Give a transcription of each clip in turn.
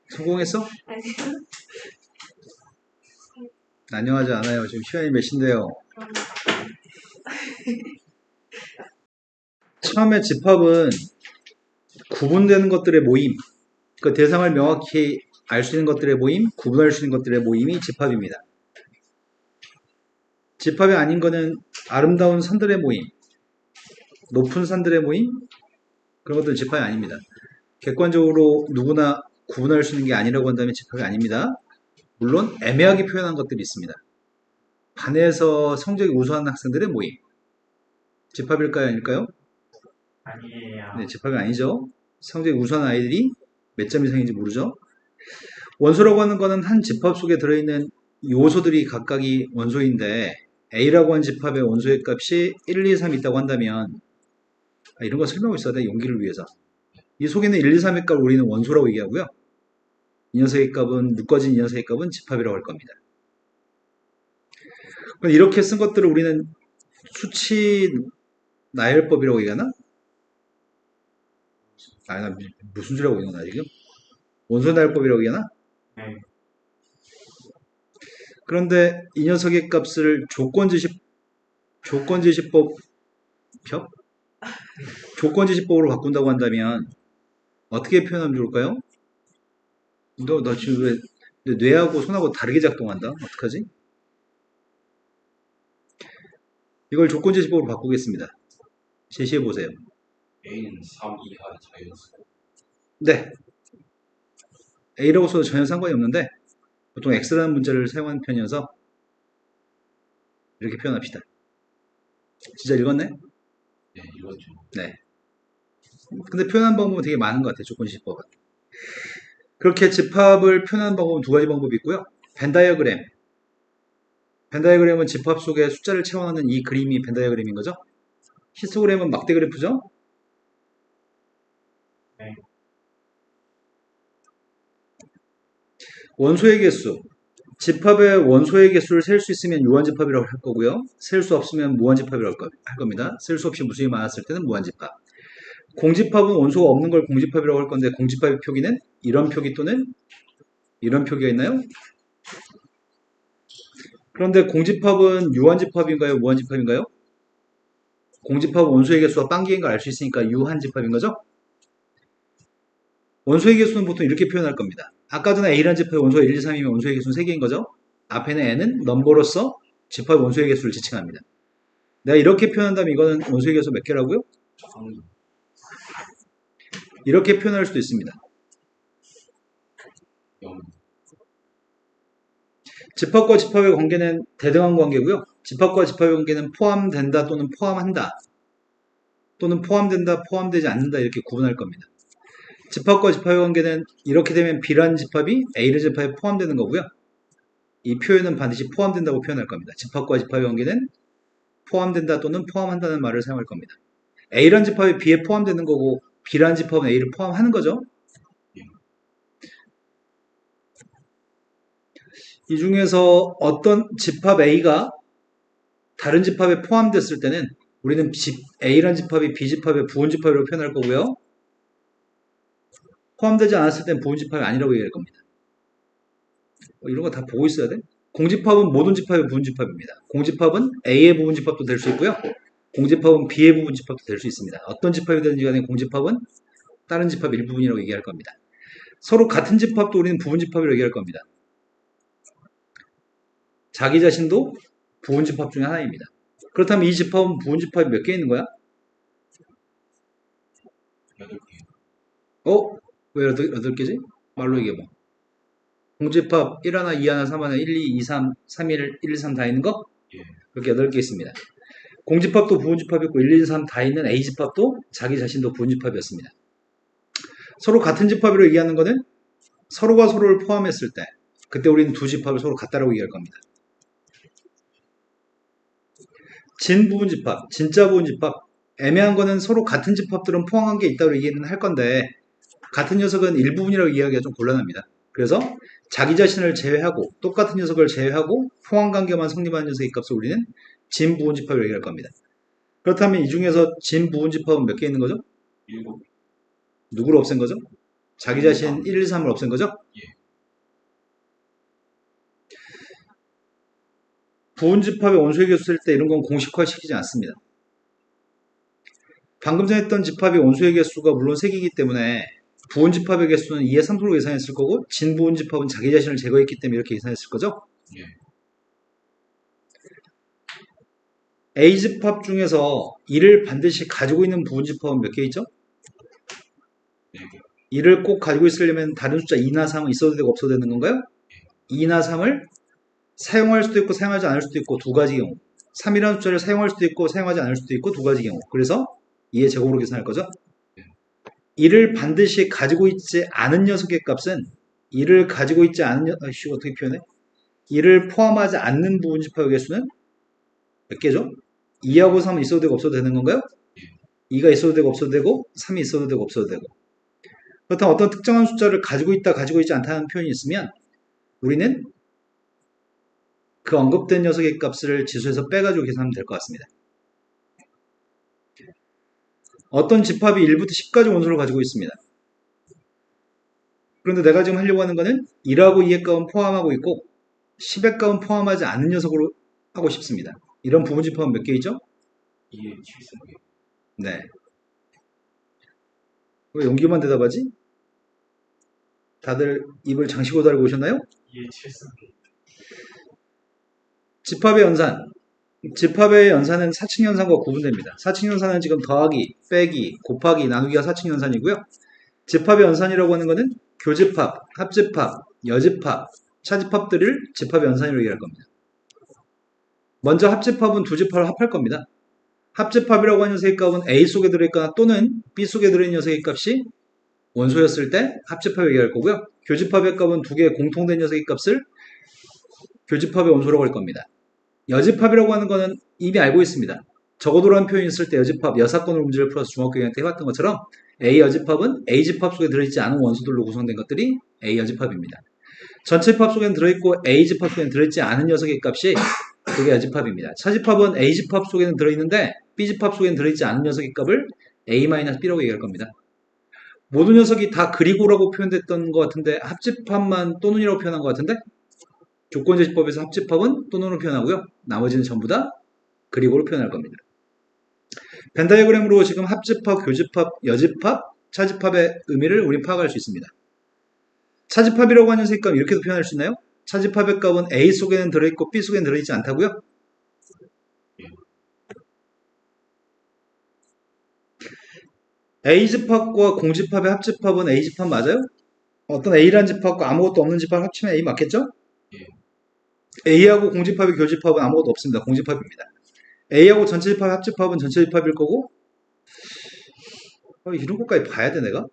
성공했어? 아니요. 안녕하지 않아요. 지금 시간이 몇 시인데요. 처음에 집합은 구분되는 것들의 모임, 그 대상을 명확히 알 수 있는 것들의 모임, 구분할 수 있는 것들의 모임이 집합입니다. 집합이 아닌 거는 아름다운 산들의 모임, 높은 산들의 모임, 그런 것들은 집합이 아닙니다. 객관적으로 누구나 구분할 수 있는 게 아니라고 한다면 집합이 아닙니다. 물론 애매하게 표현한 것들이 있습니다. 반에서 성적이 우수한 학생들의 모임. 집합일까요? 아닐까요? 아니에요. 네, 집합이 아니죠. 성적이 우수한 아이들이 몇 점 이상인지 모르죠. 원소라고 하는 거는 한 집합 속에 들어있는 요소들이 각각이 원소인데 A라고 하는 집합의 원소의 값이 1, 2, 3 있다고 한다면 이런 거 설명을 있어야 돼. 용기를 위해서. 이 속에는 1, 2, 3의 값을 우리는 원소라고 얘기하고요. 이 녀석의 값은 묶어진 이 녀석의 값은 집합이라고 할 겁니다. 이렇게 쓴 것들을 우리는 수치 나열법이라고 얘기하나? 나 무슨 소리라고 얘기하는 거야 지금? 원소 나열법이라고 얘기하나? 네. 그런데 이 녀석의 값을 조건지시법으로 바꾼다고 한다면 어떻게 표현하면 좋을까요? 너 지금 왜 뇌하고 손하고 다르게 작동한다? 어떡하지? 이걸 조건지시법으로 바꾸겠습니다. 제시해 보세요. A는 3 이하 자연수. 네. A라고 써도 전혀 상관이 없는데 보통 X라는 문자를 사용하는 편이어서 이렇게 표현합시다. 진짜 읽었네? 네, 이거죠. 네. 근데 표현하는 방법은 되게 많은 것 같아요. 조건지시법은. 그렇게 집합을 표현하는 방법은 두 가지 방법이 있고요. 벤다이어그램. 벤다이어그램은 집합 속에 숫자를 채워넣는 이 그림이 벤다이어그램인 거죠. 히스토그램은 막대 그래프죠. 네. 원소의 개수. 집합의 원소의 개수를 셀 수 있으면 유한집합이라고 할 거고요. 셀 수 없으면 무한집합이라고 할 겁니다. 셀 수 없이 무수히 많았을 때는 무한집합. 공집합은 원소가 없는 걸 공집합이라고 할 건데 공집합의 표기는 이런 표기 또는 이런 표기가 있나요? 그런데 공집합은 유한집합인가요? 무한집합인가요? 공집합은 원소의 개수가 빵기인 걸 알 수 있으니까 유한집합인 거죠? 원소의 개수는 보통 이렇게 표현할 겁니다. 아까 전에 A라는 집합의 원소가 1, 2, 3이면 원소의 개수는 3개인 거죠? 앞에는 N은 넘버로서 집합의 원소의 개수를 지칭합니다. 내가 이렇게 표현한다면 이거는 원소의 개수 몇 개라고요? 이렇게 표현할 수도 있습니다. 0. 집합과 집합의 관계는 대등한 관계고요. 집합과 집합의 관계는 포함된다 또는 포함한다 또는 포함된다, 포함되지 않는다 이렇게 구분할 겁니다. 집합과 집합의 관계는 이렇게 되면 B라는 집합이 A라는 집합에 포함되는 거고요. 이 표현은 반드시 포함된다고 표현할 겁니다. 집합과 집합의 관계는 포함된다 또는 포함한다는 말을 사용할 겁니다. A라는 집합이 B에 포함되는 거고 B라는 집합은 A를 포함하는 거죠. 이 중에서 어떤 집합 A가 다른 집합에 포함됐을 때는 우리는 A라는 집합이 B집합의 부분집합이라고 표현할 거고요. 포함되지 않았을 땐 부분집합이 아니라고 얘기할 겁니다. 이런 거 다 보고 있어야 돼. 공집합은 모든 집합의 부분집합입니다. 공집합은 A의 부분집합도 될 수 있고요. 공집합은 B의 부분집합도 될 수 있습니다. 어떤 집합이 되든지 간에 공집합은 다른 집합 일부분이라고 얘기할 겁니다. 서로 같은 집합도 우리는 부분집합이라고 얘기할 겁니다. 자기 자신도 부분집합 중에 하나입니다. 그렇다면 이 집합은 부분집합이 몇 개 있는 거야? 8개. 왜 8개지? 말로 얘기해봐. 공집합 1 하나, 2 하나, 3 하나, 1, 2, 2, 3, 3, 1, 1, 2, 3 다 있는 거? 예. 그렇게 8개 있습니다. 공집합도 부분집합이 있고 1, 2, 3 다 있는 A집합도 자기 자신도 부분집합이었습니다. 서로 같은 집합으로 얘기하는 거는 서로가 서로를 포함했을 때 그때 우리는 두 집합을 서로 같다라고 얘기할 겁니다. 진부분집합, 진짜 부분집합 애매한 거는 서로 같은 집합들은 포함한 게 있다고 얘기는 할 건데 같은 녀석은 일부분이라고 이야기하기가 좀 곤란합니다. 그래서 자기 자신을 제외하고 똑같은 녀석을 제외하고 포함관계만 성립하는 녀석의 값을 우리는 진부분집합이라고 얘기할 겁니다. 그렇다면 이 중에서 진부분집합은 몇 개 있는 거죠? 7개. 누구를 없앤 거죠? 자기 자신 1, 2, 3을 없앤 거죠? 예. 부분집합의 원소의 개수 쓸 때 이런 건 공식화 시키지 않습니다. 방금 전에 했던 집합의 원소의 개수가 물론 3개이기 때문에 부분집합의 개수는 2의 3승으로 계산했을 거고 진부분집합은 자기 자신을 제거했기 때문에 이렇게 계산했을 거죠? 예. A집합 중에서 2를 반드시 가지고 있는 부분집합은 몇 개 있죠? 4개. 2를 꼭 가지고 있으려면 다른 숫자 2나 3은 있어도 되고 없어도 되는 건가요? 2나 3을 사용할 수도 있고 사용하지 않을 수도 있고 두 가지 경우. 3이라는 숫자를 사용할 수도 있고 사용하지 않을 수도 있고 두 가지 경우. 그래서 2의 제곱으로 계산할 거죠? 2를 반드시 가지고 있지 않은 녀석의 값은 2를 가지고 있지 않은 어떻게 표현해? 2를 포함하지 않는 부분집합의 개수는 몇 개죠? 2하고 3은 있어도 되고 없어도 되는 건가요? 2가 있어도 되고 없어도 되고 3이 있어도 되고 없어도 되고. 그렇다면 어떤 특정한 숫자를 가지고 있다 가지고 있지 않다는 표현이 있으면 우리는 그 언급된 녀석의 값을 지수에서 빼가지고 계산하면 될 것 같습니다. 어떤 집합이 1부터 10까지 원소를 가지고 있습니다. 그런데 내가 지금 하려고 하는 거는 1하고 2의 값은 포함하고 있고 10의 값은 포함하지 않는 녀석으로 하고 싶습니다. 이런 부분집합은 몇 개 있죠? 2의 7승. 네. 왜 용기만 대답하지? 다들 입을 장시고 달고 오셨나요? 2의 7승. 집합의 연산. 집합의 연산은 사칙 연산과 구분됩니다. 사칙 연산은 지금 더하기, 빼기, 곱하기, 나누기가 사칙 연산이고요. 집합의 연산이라고 하는 것은 교집합, 합집합, 여집합, 차집합들을 집합의 연산이라고 얘기할 겁니다. 먼저 합집합은 두 집합을 합할 겁니다. 합집합이라고 하는 녀석의 값은 A 속에 들어있거나 또는 B 속에 들어있는 녀석의 값이 원소였을 때 합집합을 얘기할 거고요. 교집합의 값은 두 개의 공통된 녀석의 값을 교집합의 원소라고 할 겁니다. 여집합이라고 하는 거는 이미 알고 있습니다. 적어도라는 표현이 있을 때 여집합, 여사건으로 문제를 풀어서 중학교 2학년 때 해봤던 것처럼 A 여집합은 A집합 속에 들어있지 않은 원소들로 구성된 것들이 A 여집합입니다. 전체 집합 속에는 들어있고 A집합 속에는 들어있지 않은 녀석의 값이 그게 여집합입니다. 차집합은 A집합 속에는 들어있는데 B집합 속에는 들어있지 않은 녀석의 값을 A-B라고 얘기할 겁니다. 모든 녀석이 다 그리고라고 표현됐던 것 같은데 합집합만 또는이라고 표현한 것 같은데 조건제시법에서 합집합은 또는으로 표현하고요. 나머지는 전부 다 그리고로 표현할 겁니다. 벤 다이어그램으로 지금 합집합, 교집합, 여집합, 차집합의 의미를 우리 파악할 수 있습니다. 차집합이라고 하는 녀석의 값 이렇게도 표현할 수 있나요? 차집합의 값은 A 속에는 들어있고 B 속에는 들어있지 않다고요? A집합과 공집합의 합집합은 A집합 맞아요? 어떤 A라는 집합과 아무것도 없는 집합을 합치면 A 맞겠죠? A하고 공집합의 교집합은 아무것도 없습니다. 공집합입니다. A하고 전체 집합의 합집합은 전체 집합일 거고 이런 것까지 봐야 돼 내가?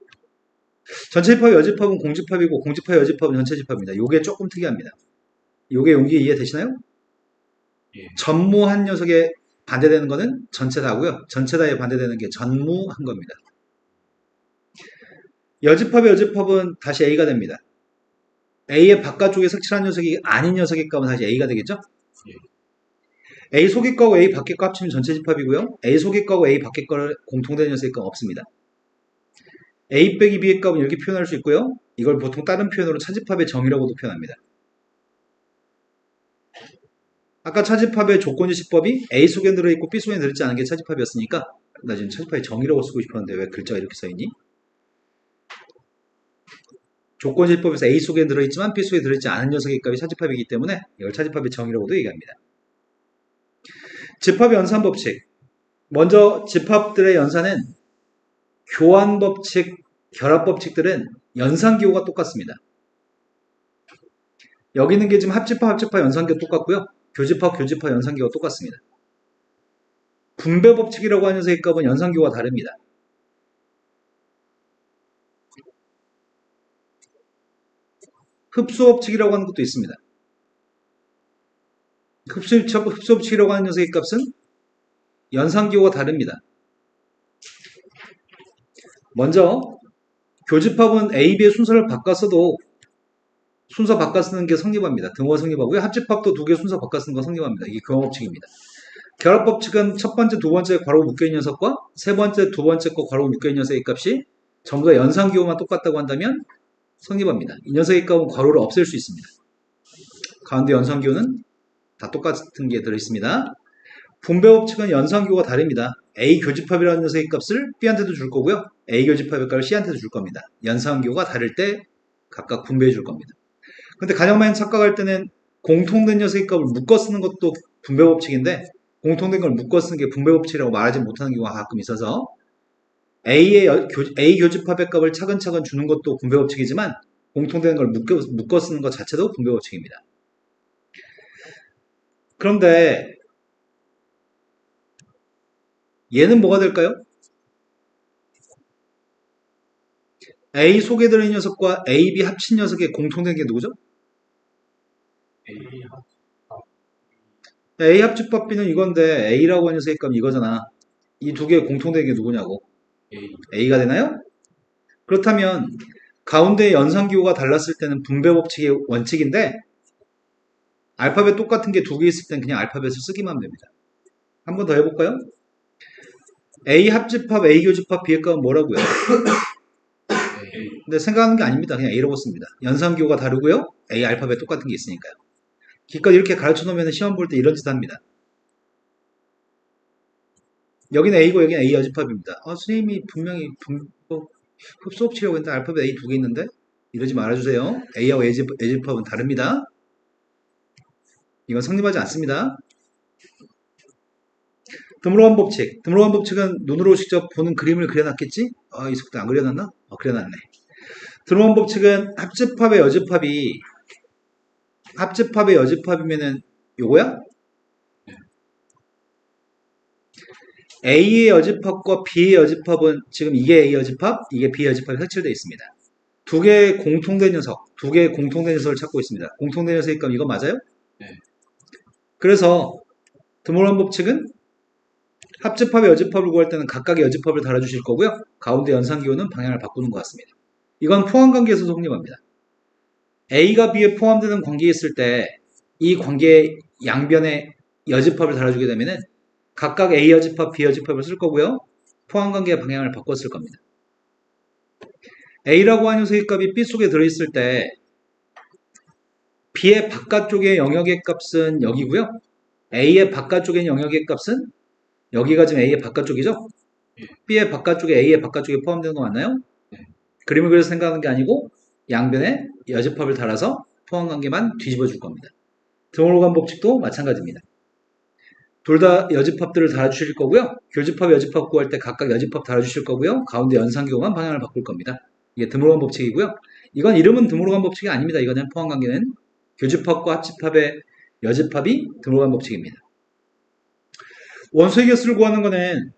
전체 집합의 여집합은 공집합이고 공집합의 여집합은 전체 집합입니다. 이게 조금 특이합니다. 이게 용기 이해되시나요? 예. 전무한 녀석에 반대되는 거는 전체 다고요. 전체 다에 반대되는 게 전무한 겁니다. 여집합의 여집합은 다시 A가 됩니다. A의 바깥쪽에 색칠한 녀석이 아닌 녀석의 값은 다시 A가 되겠죠? A 속의 거하고 A 밖의 거 합치면 전체 집합이고요. A 속의 거하고 A 밖의 거를 공통된 녀석의 값은 없습니다. A 빼기 B의 값은 이렇게 표현할 수 있고요. 이걸 보통 다른 표현으로 차집합의 정의라고도 표현합니다. 아까 차집합의 조건지시법이 A 속에 들어있고 B 속에 들어있지 않은 게 차집합이었으니까 나 지금 차집합의 정의라고 쓰고 싶었는데 왜 글자가 이렇게 써있니? 조건지시법에서 A 속에 들어있지만 B 속에 들어있지 않은 녀석의 값이 차집합이기 때문에 이걸 차집합의 정의라고도 얘기합니다. 집합의 연산 법칙. 먼저 집합들의 연산은 교환 법칙, 결합 법칙들은 연산 기호가 똑같습니다. 여기 있는 게 지금 합집합, 연산 기호 똑같고요. 교집합, 연산 기호가 똑같습니다. 분배 법칙이라고 하는 녀석의 값은 연산 기호가 다릅니다. 흡수 법칙이라고 하는 것도 있습니다. 흡수 법칙이라고 하는 녀석의 값은 연산 기호가 다릅니다. 먼저 교집합은 A, B의 순서를 바꿨어도 순서 바꿔 쓰는 게 성립합니다. 등호가 성립하고요. 합집합도 두 개 순서 바꿔 쓰는 거 성립합니다. 이게 교환 법칙입니다. 결합 법칙은 첫 번째, 두 번째 괄호 묶여있는 녀석과 세 번째, 두 번째 거 괄호 묶여있는 녀석의 값이 전부 다 연산기호만 똑같다고 한다면 성립합니다. 이 녀석의 값은 괄호를 없앨 수 있습니다. 가운데 연산기호는 다 똑같은 게 들어있습니다. 분배 법칙은 연산기호가 다릅니다. A 교집합이라는 녀석의 값을 B한테도 줄 거고요. A 교집합의 값을 C한테도 줄 겁니다. 연산기호가 다를 때 각각 분배해 줄 겁니다. 근데 가장 많이 착각할 때는 공통된 녀석의 값을 묶어 쓰는 것도 분배 법칙인데 공통된 걸 묶어 쓰는 게 분배 법칙이라고 말하지 못하는 경우가 가끔 있어서 A 교집합의 값을 차근차근 주는 것도 분배 법칙이지만 공통된 걸 묶어 쓰는 것 자체도 분배 법칙입니다. 그런데 얘는 뭐가 될까요? A 속에 들어있는 녀석과 A, B 합친 녀석의 공통된 게 누구죠? A 합 A 합집합 B는 이건데 A라고 하는 녀석의 값은 이거잖아. 이 두 개의 공통된 게 누구냐고. A A가 되나요? 그렇다면 가운데 연산기호가 달랐을 때는 분배 법칙의 원칙인데 알파벳 똑같은 게 두 개 있을 땐 그냥 알파벳을 쓰기만 하면 됩니다. 한 번 더 해볼까요? A 합집합, A 교집합, B의 값은 뭐라고요? A 근데 생각하는 게 아닙니다. 그냥 A라고 씁니다. 연산기호가 다르고요. A 알파벳 똑같은 게 있으니까요. 기껏 이렇게 가르쳐 놓으면 시험 볼 때 이런 짓 합니다. 여기는 A고 여기는 A 여집합입니다. 선생님이 분명히 흡수업치려고 했는데 알파벳 A 두 개 있는데 이러지 말아주세요. A하고 A집합은 다릅니다. 이건 성립하지 않습니다. 드물어간 법칙. 드물어간 법칙은 눈으로 직접 보는 그림을 그려놨겠지? 이 속도 안 그려놨나? 그려놨네. 드물어간 법칙은 합집합의 여집합이면은 요거야? A의 여집합과 B의 여집합은 지금 이게 A 여집합, 이게 B 여집합이 색칠되어 있습니다. 두 개의 공통된 녀석을 찾고 있습니다. 공통된 녀석의 값 이거 맞아요? 네. 그래서 드물어간 법칙은 합집합의 여집합을 구할 때는 각각의 여집합을 달아주실 거고요. 가운데 연산기호는 방향을 바꾸는 것 같습니다. 이건 포함관계에서 성립합니다. A가 B에 포함되는 관계에 있을 때 이 관계의 양변에 여집합을 달아주게 되면은 각각 A 여집합, B 여집합을 쓸 거고요. 포함관계의 방향을 바꿨을 겁니다. A라고 하는 녀석의 값이 B 속에 들어있을 때 B의 바깥쪽의 영역의 값은 여기고요. A의 바깥쪽의 영역의 값은 여기가 지금 A의 바깥쪽이죠? B의 바깥쪽에 A의 바깥쪽에 포함되는 거 맞나요? 그림을 그려서 생각하는 게 아니고 양변에 여집합을 달아서 포함관계만 뒤집어 줄 겁니다. 드물어간 법칙도 마찬가지입니다. 둘 다 여집합들을 달아주실 거고요. 교집합, 여집합 구할 때 각각 여집합 달아주실 거고요. 가운데 연산기호만 방향을 바꿀 겁니다. 이게 드물어간 법칙이고요. 이건 이름은 드물어간 법칙이 아닙니다. 이거는 포함관계는 교집합과 합집합의 여집합이 드물어간 법칙입니다. 원소의 개수를 구하는 거는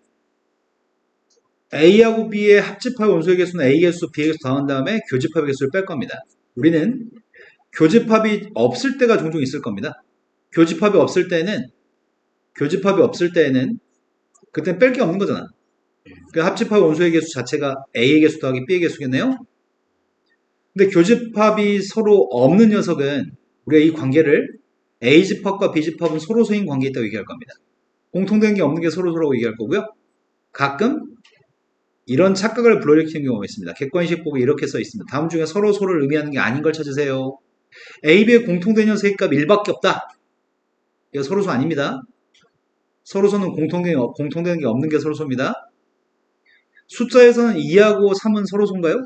A하고 B의 합집합의 원소의 개수는 A 개수, B 개수 더한 다음에 교집합의 개수를 뺄 겁니다. 우리는 교집합이 없을 때가 종종 있을 겁니다. 교집합이 없을 때는 그땐 뺄 게 없는 거잖아. 그 합집합의 원소의 개수 자체가 A의 개수 더하기 B의 개수겠네요. 근데 교집합이 서로 없는 녀석은 우리가 이 관계를 A집합과 B집합은 서로소인 관계에 있다고 얘기할 겁니다. 공통된 게 없는 게 서로소라고 얘기할 거고요. 가끔 이런 착각을 불러일으키는 경우가 있습니다. 객관식 보기 이렇게 써 있습니다. 다음 중에 서로소를 의미하는 게 아닌 걸 찾으세요. A, B의 공통된 녀석의 값 1밖에 없다. 이거 서로소 아닙니다. 서로소는 공통되는 게 없는 게 서로소입니다. 숫자에서는 2하고 3은 서로소인가요?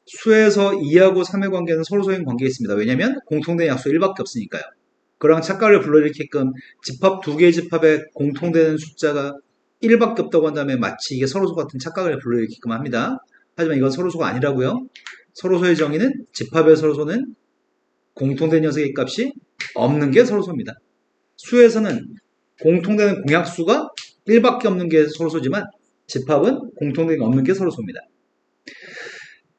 수에서 2하고 3의 관계는 서로소인 관계에 있습니다. 왜냐하면 공통된 약수 1밖에 없으니까요. 그랑 착각을 불러일으키게끔 집합 두 개의 집합에 공통되는 숫자가 1밖에 없다고 한다면 마치 이게 서로소 같은 착각을 불러일으키게끔 합니다. 하지만 이건 서로소가 아니라고요. 서로소의 정의는 집합의 서로소는 공통된 녀석의 값이 없는 게 서로소입니다. 수에서는 공통되는 공약수가 1밖에 없는 게 서로소지만 집합은 공통된 게 없는 게 서로소입니다.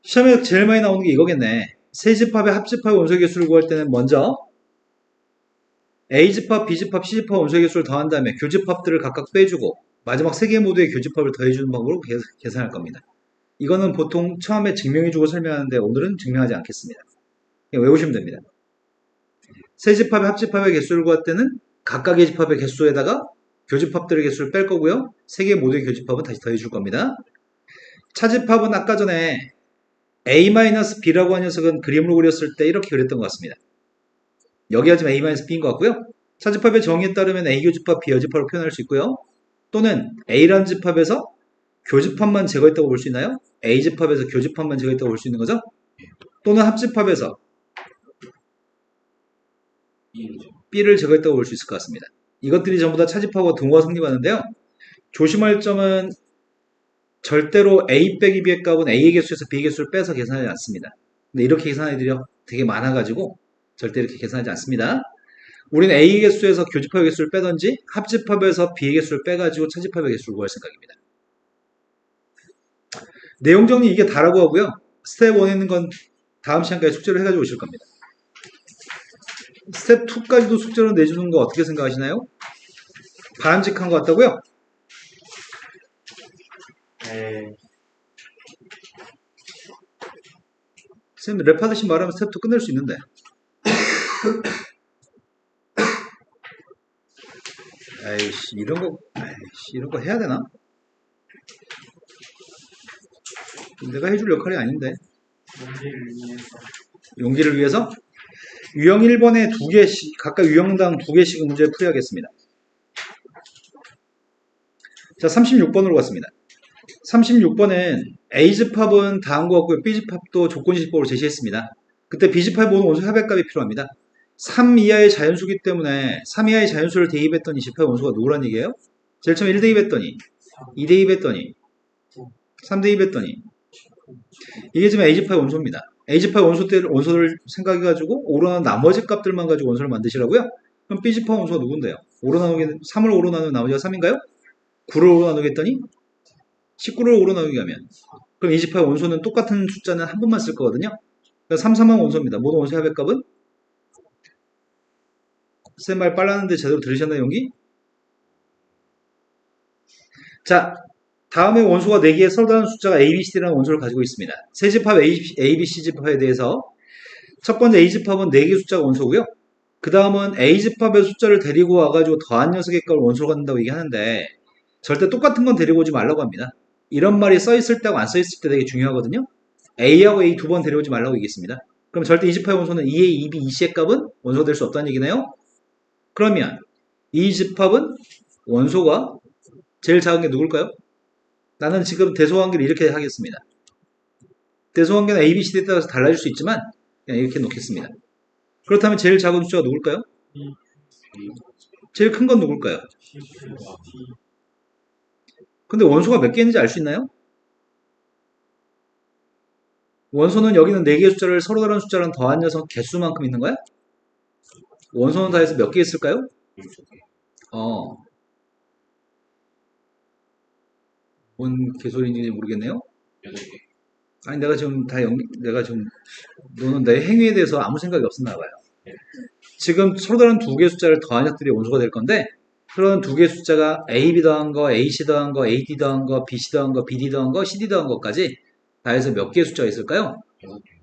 시험에 제일 많이 나오는 게 이거겠네. 세 집합의 합집합의 원소의 개수를 구할 때는 먼저 A집합, B집합, C집합 원소의 개수를 더한 다음에 교집합들을 각각 빼주고 마지막 세 개 모두의 교집합을 더해주는 방법으로 계산할 겁니다. 이거는 보통 처음에 증명해주고 설명하는데 오늘은 증명하지 않겠습니다. 그냥 외우시면 됩니다. 세 집합의 합집합의 개수를 구할 때는 각각의 집합의 개수에다가 교집합들의 개수를 뺄 거고요. 세 개 모두의 교집합은 다시 더해 줄 겁니다. 차집합은 아까 전에 A-B라고 하는 녀석은 그림으로 그렸을 때 이렇게 그렸던 것 같습니다. 여기가 지금 A-B인 것 같고요. 차집합의 정의에 따르면 A 교집합, B 여집합으로 표현할 수 있고요. 또는 A라는 집합에서 교집합만 제거했다고 볼 수 있나요? A집합에서 교집합만 제거했다고 볼 수 있는 거죠? 또는 합집합에서 B를 제거했다고 볼 수 있을 것 같습니다. 이것들이 전부 다 차집합과 등호가 성립하는데요. 조심할 점은 절대로 A 빼기 B의 값은 A의 개수에서 B의 개수를 빼서 계산하지 않습니다. 근데 이렇게 계산하는 애들이 되게 많아가지고 절대 이렇게 계산하지 않습니다. 우리는 A의 개수에서 교집합의 개수를 빼든지 합집합에서 B의 개수를 빼가지고 차집합의 개수를 구할 생각입니다. 내용 정리 이게 다라고 하고요. 스텝 1에 있는 건 다음 시간까지 숙제를 해가지고 오실 겁니다. 스텝 2까지도 숙제로 내주는 거 어떻게 생각하시나요? 바람직한 것 같다고요? 네. 선생님 랩하듯이 말하면 스텝 2 끝낼 수 있는데. 에이씨 이런 거 해야 되나? 내가 해줄 역할이 아닌데. 문제를 위해서. 용기를 위해서 유형 1번에 2개씩 각각 유형당 2개씩 문제를 풀이하겠습니다. 자 36번으로 갔습니다. 36번은 A집합은 다음 것 같고요. B집합도 조건지집법으로 제시했습니다. 그때 B집합의 모든 원소 합의값이 필요합니다. 3 이하의 자연수기 때문에 3 이하의 자연수를 대입했더니 집합의 원소가 누구란 얘기예요? 제일 처음에 1 대입했더니 2 대입했더니 3 대입했더니 이게 지금 A집합의 원소입니다. A집합의 원소를 생각해가지고 오로 나머지 값들만 가지고 원소를 만드시라고요? 그럼 B집합 원소가 누군데요? 3을 5로 나누면 나머지가 3인가요? 9를 5로 나누겠더니 19를 5로 나누게 하면 그럼 A집합의 원소는 똑같은 숫자는 한 번만 쓸 거거든요. 그러니까 3, 3은 원소입니다. 모든 원소의 합의값은 쌤 말 빨랐는데 제대로 들으셨나요, 용기? 자, 다음에 원소가 4개의 서로 다른 숫자가 A, B, C라는 원소를 가지고 있습니다. 세 집합 A, B, C 집합에 대해서 첫 번째 A집합은 4개의 숫자가 원소고요. 그 다음은 A집합의 숫자를 데리고 와가지고 더한 녀석의 값을 원소로 갖는다고 얘기하는데 절대 똑같은 건 데리고 오지 말라고 합니다. 이런 말이 써있을 때하고 안 써있을 때 되게 중요하거든요. A하고 A 두 번 데려오지 말라고 얘기했습니다. 그럼 절대 E집합의 원소는 2A, 2B, 2C의 값은 원소가 될 수 없다는 얘기네요. 그러면 이 집합은 원소가 제일 작은 게 누굴까요? 나는 지금 대소관계를 이렇게 하겠습니다. 대소관계는 A, B, C에 따라서 달라질 수 있지만 그냥 이렇게 놓겠습니다. 그렇다면 제일 작은 숫자가 누굴까요? 제일 큰 건 누굴까요? 근데 원소가 몇 개 있는지 알 수 있나요? 원소는 여기는 4개의 숫자를 서로 다른 숫자랑 더한 녀석 개수만큼 있는 거야? 원소는 다 해서 몇 개 있을까요? 뭔 개소리인지 모르겠네요. 아니 내가 지금 너는 내 행위에 대해서 아무 생각이 없었나 봐요. 지금 서로 다른 2개의 숫자를 더한 녀석들이 원소가 될 건데 서로 다른 2개의 숫자가 AB 더한 거, AC 더한 거, AD 더한 거, BC 더한 거, BD 더한 거, CD 더한 것까지 다 해서 몇 개의 숫자가 있을까요?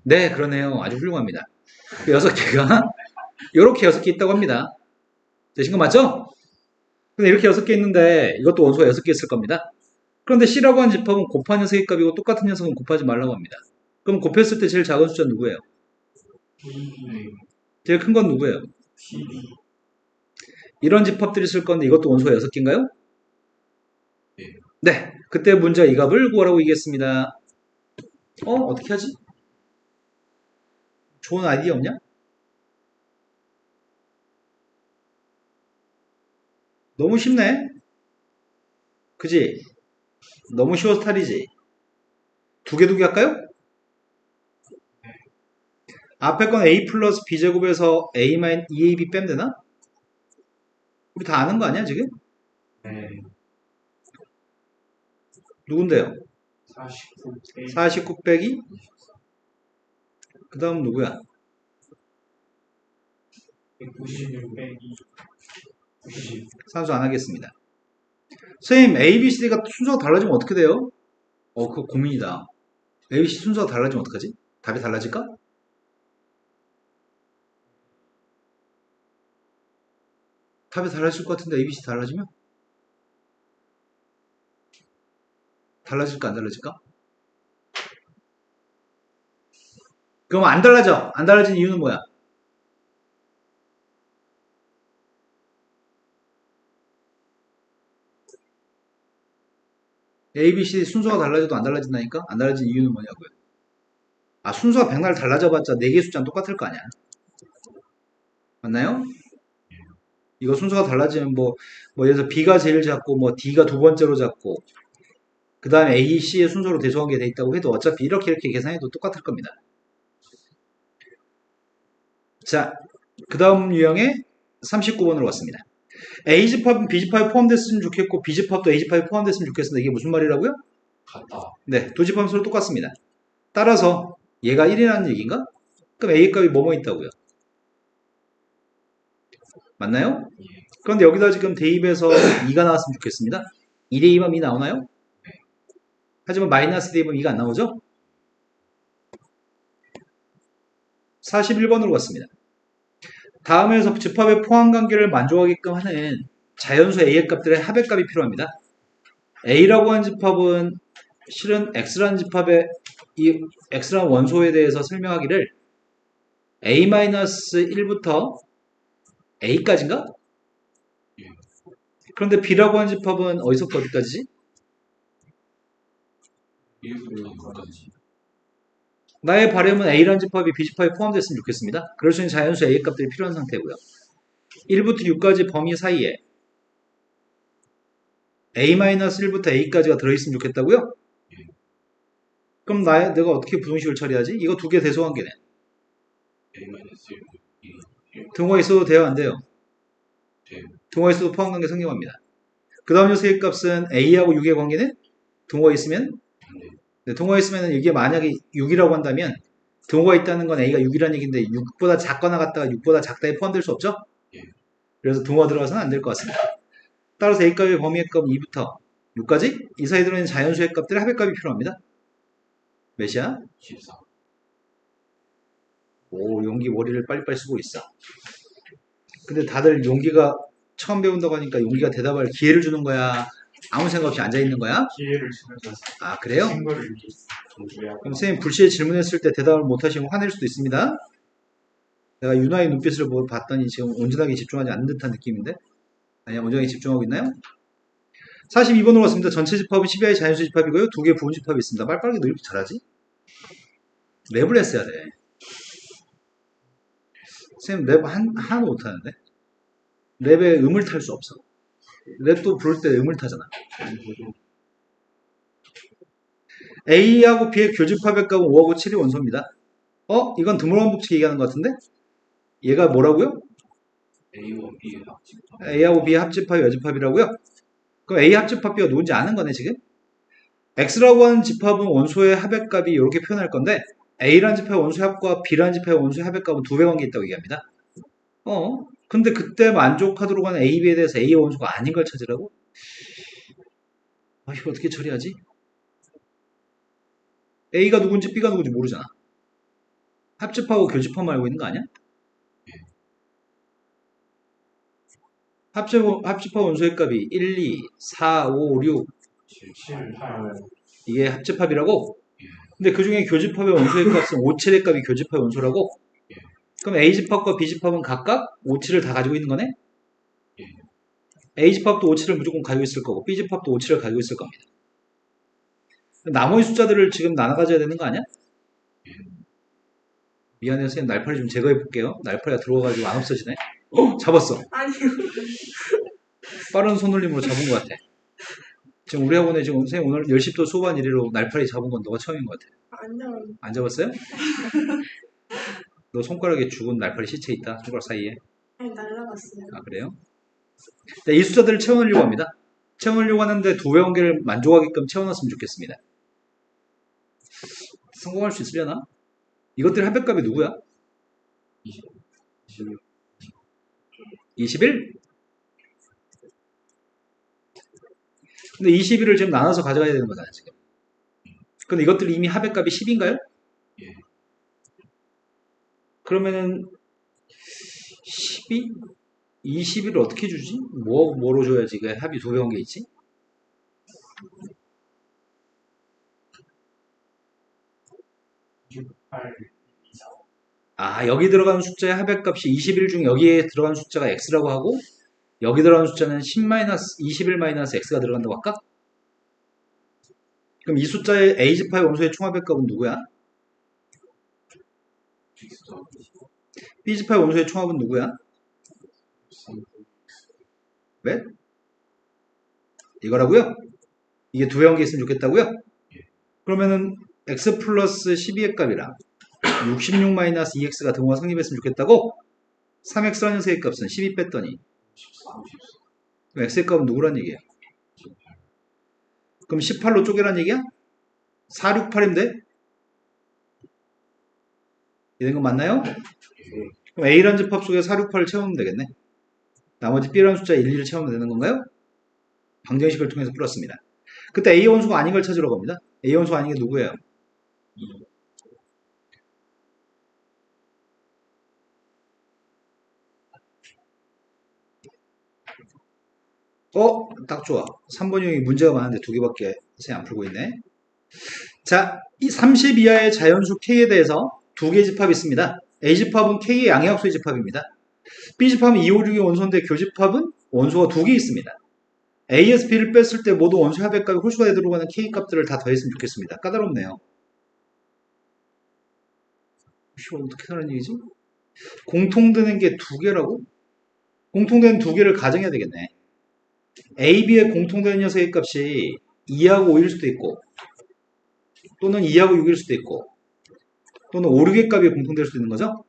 네, 그러네요. 아주 훌륭합니다. 그 6개가 이렇게 6개 있다고 합니다. 되신 거 맞죠? 근데 이렇게 6개 있는데 이것도 원소가 6개 있을 겁니다. 그런데 C라고 하는 집합은 곱한 녀석의 값이고 똑같은 녀석은 곱하지 말라고 합니다. 그럼 곱했을 때 제일 작은 숫자는 누구예요? 제일 큰 건 누구예요? 이런 집합들이 있을 건데 이것도 원소가 6개인가요? 네. 그때 문제가 이 값을 구하라고 얘기했습니다. 어떻게 하지? 좋은 아이디어 없냐? 너무 쉽네? 그지? 너무 쉬워서 탈이지? 두 개 할까요? 앞에 건 A 플러스 B제곱에서 A 마이너스 2AB 빼면 되나? 우리 다 아는 거 아니야 지금? 네. 누군데요? 49. 49 빼기? 그 다음 누구야? 196 빼기 90. 산수 안 하겠습니다. 선생님 A, B, C가 순서가 달라지면 어떻게 돼요? 그거 고민이다. A, B, C 순서가 달라지면 어떡하지? 답이 달라질까? 답이 달라질 것 같은데 A, B, C 달라지면? 달라질까 안 달라질까? 그럼 안 달라져. 안 달라진 이유는 뭐야? A, B, C 순서가 달라져도 안 달라진다니까? 안 달라진 이유는 뭐냐고요? 아, 순서가 백날 달라져봤자 4개 숫자는 똑같을 거 아니야? 맞나요? 이거 순서가 달라지면 예를 들어서 B가 제일 작고, D가 두 번째로 작고, 그 다음에 A, C의 순서로 대소한 게 돼 있다고 해도 어차피 이렇게 계산해도 똑같을 겁니다. 자, 그 다음 유형의 39번으로 왔습니다. A집합은 B집합에 포함됐으면 좋겠고, B집합도 A집합에 포함됐으면 좋겠습니다. 이게 무슨 말이라고요? 같다. 네, 두 집합은 서로 똑같습니다. 따라서 얘가 1이라는 얘기인가? 그럼 A 값이 뭐뭐 있다고요? 맞나요? 예. 그런데 여기다 지금 대입해서 2가 나왔으면 좋겠습니다. 2 대입하면 2 나오나요? 하지만 마이너스 대입하면 2가 안 나오죠? 41번으로 갔습니다. 다음에서 집합의 포함관계를 만족하게끔 하는 자연수 A의 값들의 합의 값이 필요합니다. A라고 하는 집합은 실은 X라는 집합의 이 X라는 원소에 대해서 설명하기를 A-1부터 A까지인가? 예. 그런데 B라고 하는 집합은 어디서부터 어디까지지? 1부터 9까지. 나의 바람은 A라는 집합이 B집합에 포함됐으면 좋겠습니다. 그럴 수 있는 자연수 A의 값들이 필요한 상태고요. 1부터 6까지 범위 사이에 A-1부터 A까지가 들어있으면 좋겠다고요? 그럼 내가 어떻게 부등식을 처리하지? 이거 두 개 대소관계네. A-1, 2, 등호가 있어도 돼요? 안 돼요? 돼요. 등호가 있어도 포함관계 성립합니다. 그 다음 녀석의 값은 A하고 6의 관계는 등호가 있으면 네, 등호가 있으면 이게 만약에 6이라고 한다면 등호가 있다는 건 A가 6이라는 얘기인데 6보다 작거나 같다가 6보다 작다에 포함될 수 없죠? 예. 그래서 등호가 들어가서는 안 될 것 같습니다. 따라서 A값의 범위의 값 2부터 6까지 이 사이에 들어있는 자연수의 값들의 합의값이 필요합니다. 몇이야? 14. 오, 용기 머리를 빨리빨리 쓰고 있어. 근데 다들 용기가 처음 배운다고 하니까 용기가 대답할 기회를 주는 거야? 아무 생각 없이 앉아있는 거야? 기회를 주면서 아, 그래요? 친구를 존중해야 그럼 선생님 불시에 질문했을 때 대답을 못하시면 화낼 수도 있습니다. 내가 윤아의 눈빛을 봤더니 지금 온전하게 집중하지 않는 듯한 느낌인데? 아니야, 온전하게 집중하고 있나요? 42번으로 왔습니다. 전체 집합은 12의 자연수 집합이고요. 두 개의 부분 집합이 있습니다. 빨리빨리 너 이렇게 잘하지? 랩을 했어야 돼. 선생님 랩 하나도 못하는데? 랩에 음을 탈 수 없어. 랩도 부를 때 음을 타잖아. A하고 B의 교집합의 값은 5하고 7이 원소입니다. 이건 드물어한 법칙 얘기하는 것 같은데? 얘가 뭐라고요? A와 B의 합집합. A하고 B의 합집합이 여집합이라고요? 그럼 A 합집합 B가 누군지 아는 거네 지금? X라고 하는 집합은 원소의 합의값이 이렇게 표현할 건데 A라는 집합의 원소의 합과 B라는 집합의 원소의 합의값은 두 배 관계 있다고 얘기합니다. 근데 그때 만족하도록 하는 A, B에 대해서 A의 원소가 아닌 걸 찾으라고? 이거 어떻게 처리하지? A가 누군지 B가 누군지 모르잖아. 합집합하고 교집합만 알고 있는 거 아니야? 합집합 원소의 값이 1, 2, 4, 5, 6 7, 8. 이게 합집합이라고? 근데 그 중에 교집합의 원소의 값은 5, 7의 값이 교집합의 원소라고? 그럼 A집합과 B집합은 각각 5, 7을 다 가지고 있는 거네? A집합도 5, 7을 무조건 가지고 있을 거고 B집합도 5, 7을 가지고 있을 겁니다. 나머지 숫자들을 지금 나눠 가져야 되는 거 아니야? 미안해요 선생님 날파리 좀 제거해 볼게요. 날파리가 들어와가지고 안 없어지네. 잡았어. 아니요. 빠른 손놀림으로 잡은 것 같아. 지금 우리 학원에 지금 선생님 오늘 10시부터 수업한 일이로 날파리 잡은 건 너가 처음인 것 같아. 아니요. 안 잡았어요? 너 손가락에 죽은 날파리 시체 있다. 손가락 사이에. 아니, 날라갔어요. 아 그래요? 자, 이 숫자들을 채워넣으려고 합니다. 채워넣으려고 하는데 두 배 관계를 만족하게끔 채워넣었으면 좋겠습니다. 성공할 수 있으려나? 이것들 합의값이 누구야? 21? 근데 21을 지금 나눠서 가져가야 되는 거잖아요, 지금. 근데 이것들이 이미 합의값이 10인가요? 예. 그러면은 12? 21을 어떻게 주지? 뭐로 줘야지 그 합이 두 배 관계 있지? 98 24 아, 여기 들어가는 숫자의 합의값이 21 중 여기에 들어가는 숫자가 x라고 하고 여기 들어가는 숫자는 21-x가 들어간다고 할까? 그럼 이 숫자의 a집합의 원소의 총합의값은 누구야? 빅스터 b집합의 원소의 총합은 누구야? 왜? 이거라고요? 이게 두 배관계 있으면 좋겠다고요? 그러면은 x 플러스 12의 값이랑 66-2x가 등호가 성립했으면 좋겠다고? 3x라는 녀석의 값은 12 뺐더니 14 그럼 x의 값은 누구란 얘기야? 그럼 18로 쪼개란 얘기야? 468인데? 이런 거 맞나요? 그럼 a라는 집합 속에 468을 채우면 되겠네. 나머지 b라는 숫자 12를 채우면 되는 건가요? 방정식을 통해서 풀었습니다. 그때 a 원소가 아닌 걸 찾으러 갑니다. a 원소가 아닌 게 누구예요? 딱 좋아. 3번 형이 문제가 많은데 두 개밖에 안 풀고 있네. 자, 이 30 이하의 자연수 K에 대해서 두 개 집합이 있습니다. A집합은 K의 양의합수의 집합입니다. B집합은 2, 5, 6의 원소인데 교집합은 원소가 두 개 있습니다. A에서 B를 뺐을 때 모두 원소 합의값이 홀수가 되도록 하는 K 값들을 다 더했으면 좋겠습니다. 까다롭네요. 어떻게 하는 얘기지? 공통되는 게 두 개라고? 공통되는 두 개를 가정해야 되겠네. A, B의 공통되는 녀석의 값이 2하고 5일 수도 있고 또는 2하고 6일 수도 있고 또는 5, 6의 값이 공통될 수도 있는 거죠?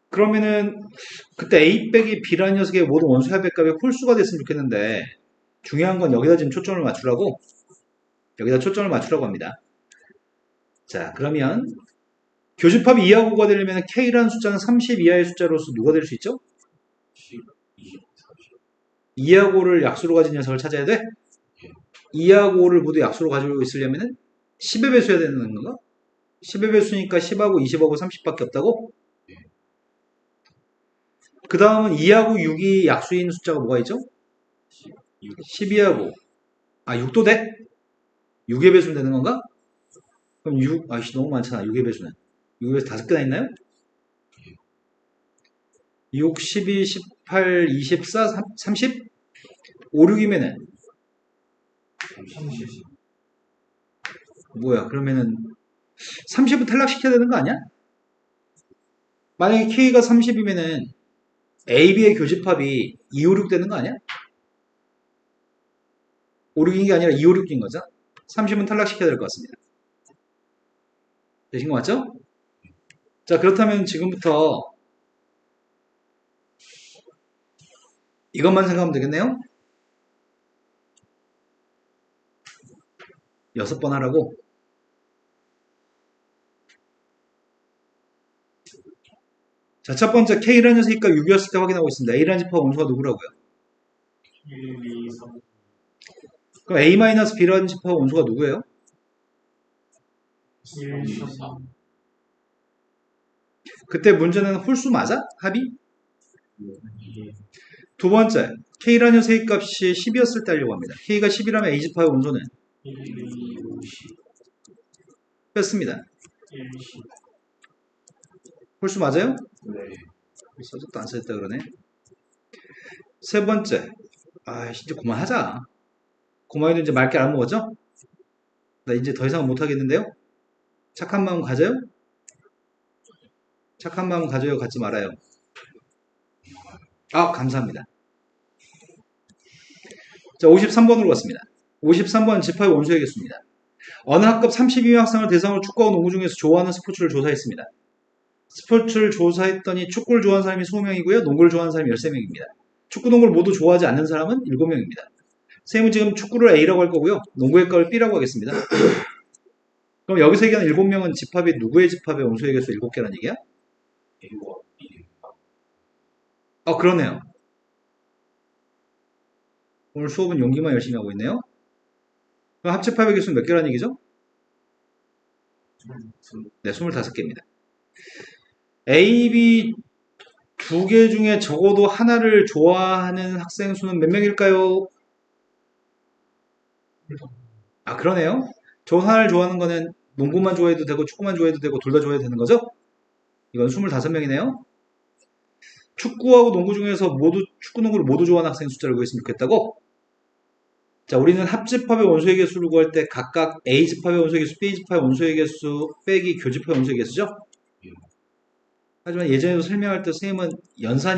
그러면은 그때 A 빼기 B라는 녀석의 모든 원소 합의값이 홀수가 됐으면 좋겠는데 중요한 건 여기다 지금 초점을 맞추라고 합니다. 자, 그러면 교집합이 2하고 5가 되려면 K라는 숫자는 30 이하의 숫자로서 누가 될 수 있죠? 10 20 30 2하고 5를 약수로 가진 녀석을 찾아야 돼? 2하고 5를 모두 약수로 가지고 있으려면 10의 배수여야 되는 건가? 10의 배수니까 10하고 20하고 30밖에 없다고? 그 다음은 2하고 6이 약수인 숫자가 뭐가 있죠? 12하고 6도 돼? 6의 배수는 되는 건가? 그럼 6, 너무 많잖아. 6의 배수는 6의 배수 5개나 있나요? 6, 12, 18, 24, 30? 5, 6이면은 30 뭐야? 그러면은 30은 탈락시켜야 되는 거 아니야? 만약에 K가 30이면은 A, B의 교집합이 2, 5, 6 되는 거 아니야? 5, 6인 게 아니라 2, 5, 6인 거죠? 30은 탈락시켜야 될 것 같습니다. 되신 거 맞죠? 자, 그렇다면 지금부터 이것만 생각하면 되겠네요? 6번 하라고? 자, 첫 번째 K라는 녀석이 6이었을 때 확인하고 있습니다. A라는 집합 원소가 누구라고요? 1 2 3 그럼 A-B라는 집합 원소가 누구예요? 1 3 그때 문제는 홀수 맞아? 합이? 2 두 번째, K라는 녀석의 값이 10이었을 때 하려고 합니다. K가 10이라면 A집합의 원소는 1 2 5 10 뺐습니다. 1 10 홀수 맞아요? 네 써졌다 안 써졌다 그러네. 세 번째, 이제 그만하자. 고마이도 이제 맑게 알아먹었죠? 나 이제 더 이상 못하겠는데요? 착한 마음 가져요? 착한 마음 가져요? 갖지 말아요? 감사합니다. 자, 53번으로 갔습니다. 53번 집합의 원소의 개수입니다. 어느 학급 32명 학생을 대상으로 축구와 농구 중에서 좋아하는 스포츠를 조사했습니다. 스포츠를 조사했더니 축구를 좋아하는 사람이 20명이고요. 농구를 좋아하는 사람이 13명입니다. 축구, 농구를 모두 좋아하지 않는 사람은 7명입니다. 선생님은 지금 축구를 A라고 할 거고요. 농구의 값을 B라고 하겠습니다. 그럼 여기서 얘기하는 7명은 집합이 누구의 집합의 원소의 개수 7개라는 얘기야? A와 B 그러네요. 오늘 수업은 용기만 열심히 하고 있네요. 그럼 합집합의 개수는 몇 개라는 얘기죠? 네, 25개입니다. A, B 두 개 중에 적어도 하나를 좋아하는 학생 수는 몇 명일까요? 그러네요. 저 하나를 좋아하는 거는 농구만 좋아해도 되고 축구만 좋아해도 되고 둘 다 좋아해도 되는 거죠? 이건 25명이네요. 축구하고 농구 중에서 모두 축구, 농구를 모두 좋아하는 학생 숫자를 구했으면 좋겠다고? 자, 우리는 합집합의 원소의 개수를 구할 때 각각 A집합의 원소의 개수, B집합의 원소의 개수 빼기 교집합의 원소의 개수죠? 하지만 예전에도 설명할 때 선생님은 연산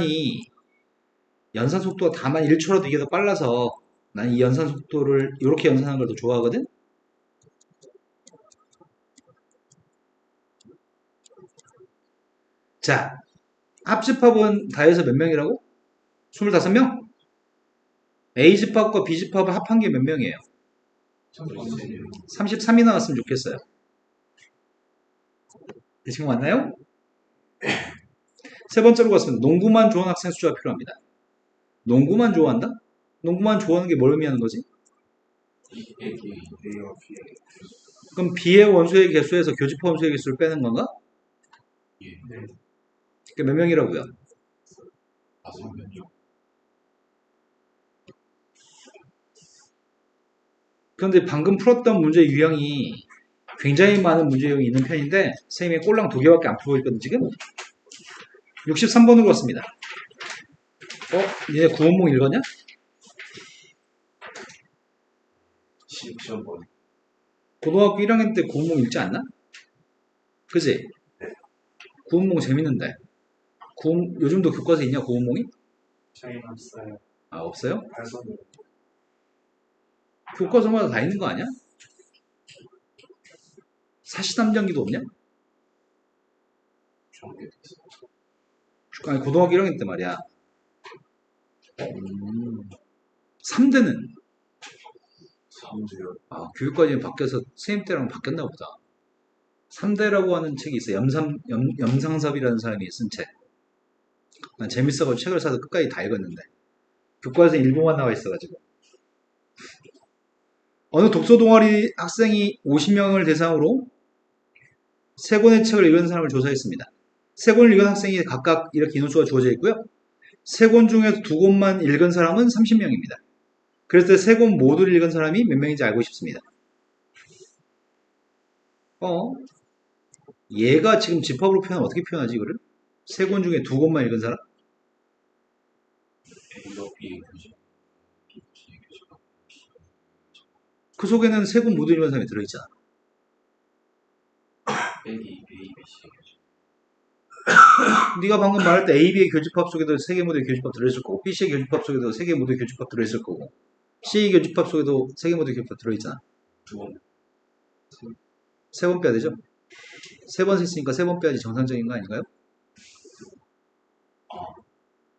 속도가 다만 1초라도 이게 더 빨라서 난 이 연산 속도를 이렇게 연산하는 걸 더 좋아하거든? 자, 합집합은 다 해서 몇 명이라고? 25명? A집합과 B집합을 합한 게 몇 명이에요? 33이 나왔으면 좋겠어요. 지금 맞나요? 세 번째로 갔습니다. 농구만 좋아하는 학생 숫자가 필요합니다. 농구만 좋아한다? 농구만 좋아하는 게 뭘 의미하는 거지? 그럼 B의 원소의 개수에서 교집합 원소의 개수를 빼는 건가? 네. 그게 몇 명이라고요? 5명이요. 그런데 방금 풀었던 문제 유형이 굉장히 많은 문제 유형이 있는 편인데 선생님이 꼴랑 2개밖에 안 풀고 있거든 지금. 63번으로 갔습니다. 니네 구원몽 읽었냐? 10번. 고등학교 1학년 때 구원몽 읽지 않나? 그지? 구원몽 재밌는데. 요즘도 교과서에 있냐 구원몽이? 저희는 없어요. 아 없어요? 발송으로. 교과서마다 다 있는 거 아니야? 사시남장기도 없냐? 아니 고등학교 1학년 때 말이야. 3대는 3주요. 교육과정이 바뀌어서 선생님 때랑 바뀌었나 보다. 3대라고 하는 책이 있어. 염상섭이라는 사람이 쓴 책. 난 재밌어가지고 책을 사서 끝까지 다 읽었는데 교과서에 일부만 나와 있어가지고 어느 독서 동아리 학생이 50명을 대상으로 세 권의 책을 읽은 사람을 조사했습니다. 세 권을 읽은 학생이 각각 이렇게 인원수가 주어져 있고요. 세 권 중에 두 권만 읽은 사람은 30명입니다. 그래서 세 권 모두를 읽은 사람이 몇 명인지 알고 싶습니다. 얘가 지금 집합으로 표현하면 어떻게 표현하지 이거를? 세 권 중에 두 권만 읽은 사람? 그 속에는 세 권 모두 읽은 사람이 들어있잖아. 네가 방금 말할 때 A, B의 교집합 속에도 세 개 모두의 교집합 들어있을 거고 B, C의 교집합 속에도 세 개 모두의 교집합 들어있을 거고 C의 교집합 속에도 세 개 모두의 교집합 들어있잖아. 세 번 빼야 되죠? 세 번 셌으니까 세 번 빼야지 정상적인 거 아닌가요?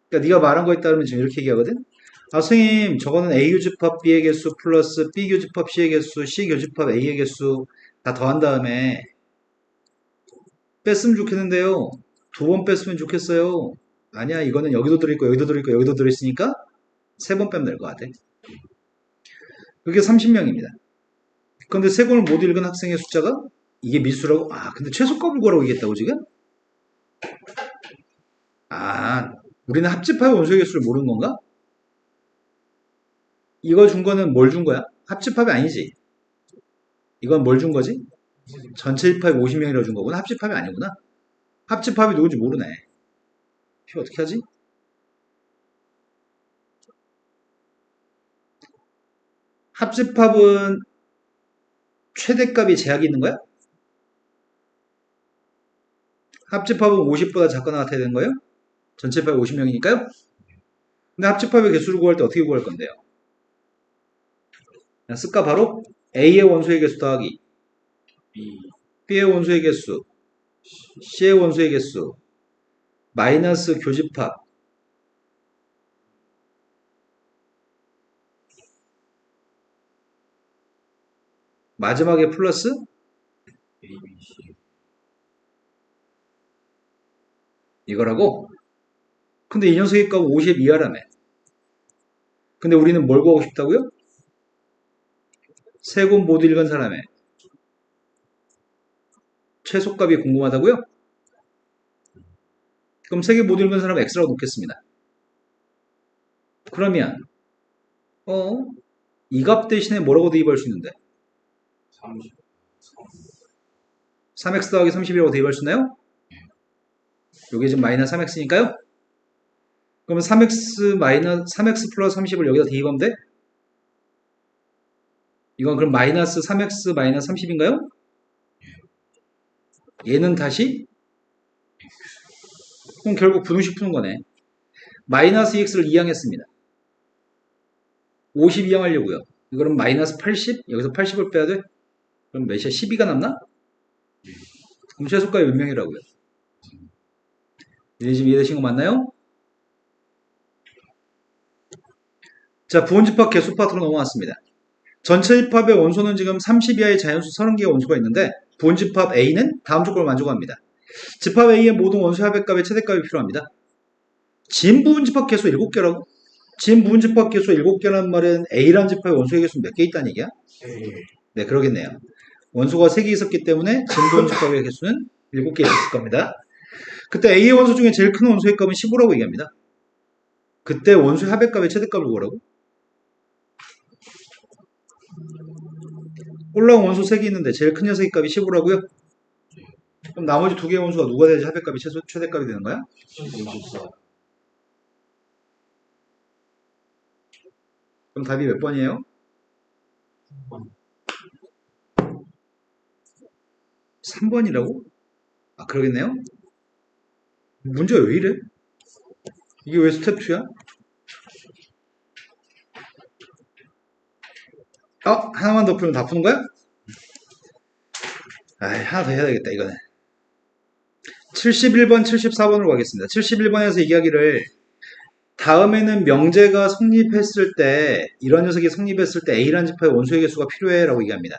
그러니까 네가 말한 거에 따르면 지금 이렇게 얘기하거든? 선생님 저거는 A 교집합 B의 개수 플러스 B 교집합 C의 개수 C 교집합 A의 개수 다 더한 다음에 뺐으면 좋겠는데요. 두 번 뺐으면 좋겠어요. 아니야 이거는 여기도 들어있고 여기도 들어있고 여기도 들어있으니까 세 번 빼면 될 것 같아. 그게 30명입니다. 그런데 세 권을 못 읽은 학생의 숫자가 이게 미수라고? 근데 최소값을 구하라고 얘기했다고 지금? 우리는 합집합의 원소의 개수를 모르는 건가? 이거 준 거는 뭘 준 거야? 합집합이 아니지. 이건 뭘 준 거지? 전체 집합이 50명이라고 준 거구나. 합집합이 아니구나. 합집합이 누군지 모르네. 이거 어떻게 하지? 합집합은 최대값이 제약이 있는 거야? 합집합은 50보다 작거나 같아야 되는 거예요? 전체 집합이 50명이니까요? 근데 합집합의 개수를 구할 때 어떻게 구할 건데요? 그냥 쓸까 바로? A의 원소의 개수 더하기 B의 원소의 개수 C의 원소의 개수 마이너스 교집합 마지막에 플러스 이거라고? 근데 이 녀석의 값은 50 이하라며. 근데 우리는 뭘 구하고 싶다고요? 세 권 모두 읽은 사람의 최소값이 궁금하다고요? 그럼 세 개 모두 읽은 사람은 X라고 놓겠습니다. 그러면 이 값 대신에 뭐라고 대입할 수 있는데? 30. 3x 더하기 30이라고 대입할 수 있나요? 여기 지금 마이너스 3x니까요. 그러면 3x 플러스 30을 여기다 대입하면 돼? 이건 그럼 마이너스 3x 마이너스 30인가요? 얘는 다시? 그럼 결국 분수식 푸는 거네. 마이너스 2x를 2항했습니다. 50 이항하려고요. 이거는 마이너스 80? 여기서 80을 빼야 돼? 그럼 몇이야? 12가 남나? 그럼 최소값이 몇 명이라고요? 이제 지금 이해되신 거 맞나요? 자, 부분집합 개수 파트로 넘어왔습니다. 전체 집합의 원소는 지금 30 이하의 자연수 30개의 원소가 있는데 부분집합 A는 다음 조건을 만족합니다. 집합 A의 모든 원소의 합의값의 최대값이 필요합니다. 진 부분집합 개수 7개라고? 진 부분집합 개수 7개라는 말은 A라는 집합의 원소의 개수는 몇 개 있다는 얘기야? 네, 그러겠네요. 원소가 3개 있었기 때문에 진 부분집합의 개수는 7개 있었을 겁니다. 그때 A의 원소 중에 제일 큰 원소의 값은 15라고 얘기합니다. 그때 원소의 합의값의 최대값을 구하라고? 올라온 원소 3개 있는데 제일 큰 녀석의 값이 15라고요? 그럼 나머지 2개의 원소가 누가 돼야지 합의값이 최대값이 되는 거야? 14. 그럼 답이 몇 번이에요? 3번이라고? 아, 그러겠네요? 문제가 왜 이래? 이게 왜 스텝 2야? 하나만 더 풀면 다 푸는 거야? 하나 더 해야 되겠다, 이거는. 71번, 74번으로 가겠습니다. 71번에서 이 이야기를 다음에는 명제가 성립했을 때, 이런 녀석이 성립했을 때 A라는 집합의 원소의 개수가 필요해 라고 얘기합니다.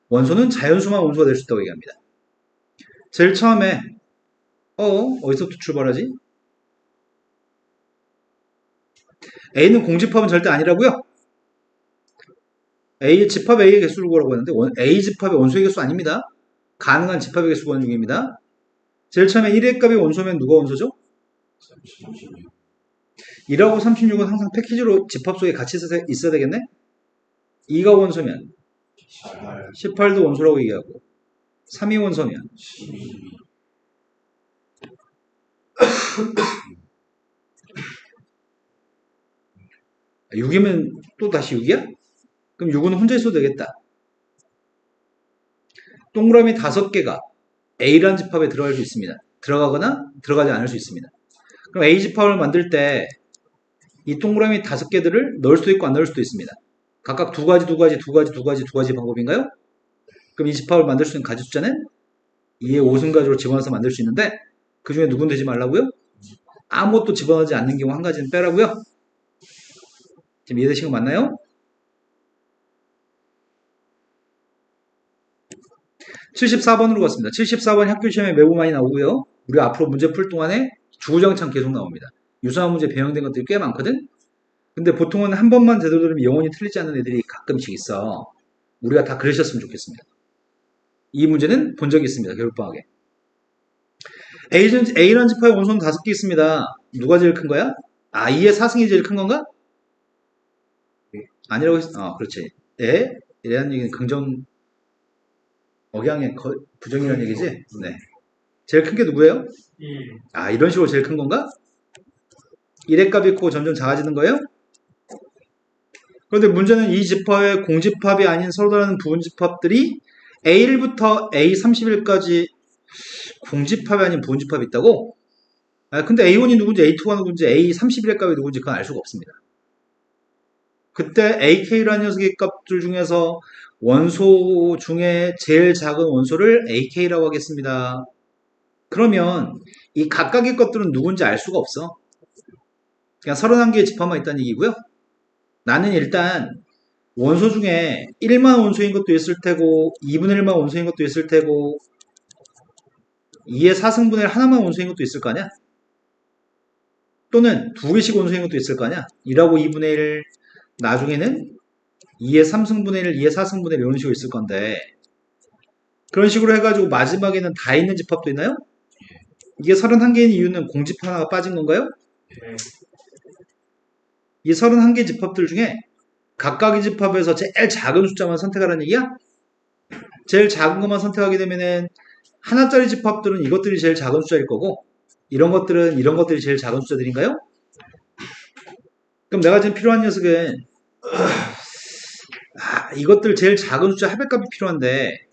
원소는 자연수만 원소가 될 수 있다고 얘기합니다. 제일 처음에 어디서부터 출발하지? A는 공집합은 절대 아니라고요? 집합 A의 개수를 구하라고 했는데 A 집합의 원소의 개수 아닙니다. 가능한 집합의 개수 구하는 중입니다. 제일 처음에 1의 값이 원소면 누가 원소죠? 1하고 36은 항상 패키지로 집합 속에 같이 있어야 되겠네? 2가 원소면 18도 원소라고 얘기하고 3이 원소면 6이면 또 다시 6이야? 그럼 6은 혼자 있어도 되겠다. 동그라미 5개가 A라는 집합에 들어갈 수 있습니다. 들어가거나 들어가지 않을 수 있습니다. 그럼 A 집합을 만들 때 이 동그라미 5개들을 넣을 수도 있고 안 넣을 수도 있습니다. 각각 두 가지 방법인가요? 그럼 이 집합을 만들 수 있는 가지 숫자는 2의 5승가지로 집어넣어서 만들 수 있는데 그 중에 누군 되지 말라고요? 아무것도 집어넣지 않는 경우 한 가지는 빼라고요? 지금 이해되신 거 맞나요? 74번으로 갔습니다. 74번 학교 시험에 매우 많이 나오고요. 우리 앞으로 문제 풀 동안에 주구장창 계속 나옵니다. 유사한 문제 변형된 것들이 꽤 많거든? 근데 보통은 한 번만 제대로 들으면 영원히 틀리지 않는 애들이 가끔씩 있어. 우리가 다 그러셨으면 좋겠습니다. 이 문제는 본 적이 있습니다. 겨울방학에. A라는 집합의 원소는 5개 있습니다. 누가 제일 큰 거야? 2의 4승이 제일 큰 건가? 아니라고 했어. 그렇지. 이라는 얘기는 긍정, 억양의 부정이라는 얘기지? 네. 제일 큰 게 누구예요? 1. 이런 식으로 제일 큰 건가? 1의 값이 크고 점점 작아지는 거예요? 그런데 문제는 이 집합의 공집합이 아닌 서로 다른 부분집합들이 A1부터 A31까지 공집합이 아닌 부분집합이 있다고? 근데 A1이 누군지 A2가 누군지 A31의 값이 누군지 그건 알 수가 없습니다. 그때 AK라는 녀석의 값들 중에서 원소 중에 제일 작은 원소를 AK라고 하겠습니다. 그러면 이 각각의 것들은 누군지 알 수가 없어. 그냥 31개의 집합만 있다는 얘기고요. 나는 일단 원소 중에 1만 원소인 것도 있을 테고 2분의 1만 원소인 것도 있을 테고 2의 4승분의 1 하나만 원소인 것도 있을 거 아니야? 또는 2개씩 원소인 것도 있을 거 아니야? 1하고 2분의 1 나중에는 2의 3승분의 1, 2의 4승분의 1 이런 식으로 있을 건데 그런 식으로 해가지고 마지막에는 다 있는 집합도 있나요? 이게 31개인 이유는 공집합 하나가 빠진 건가요? 네. 이 31개 집합들 중에 각각의 집합에서 제일 작은 숫자만 선택하라는 얘기야? 제일 작은 것만 선택하게 되면은 하나짜리 집합들은 이것들이 제일 작은 숫자일 거고 이런 것들은 이런 것들이 제일 작은 숫자들인가요? 그럼 내가 지금 필요한 녀석은 이것들 제일 작은 숫자 합의값이 필요한데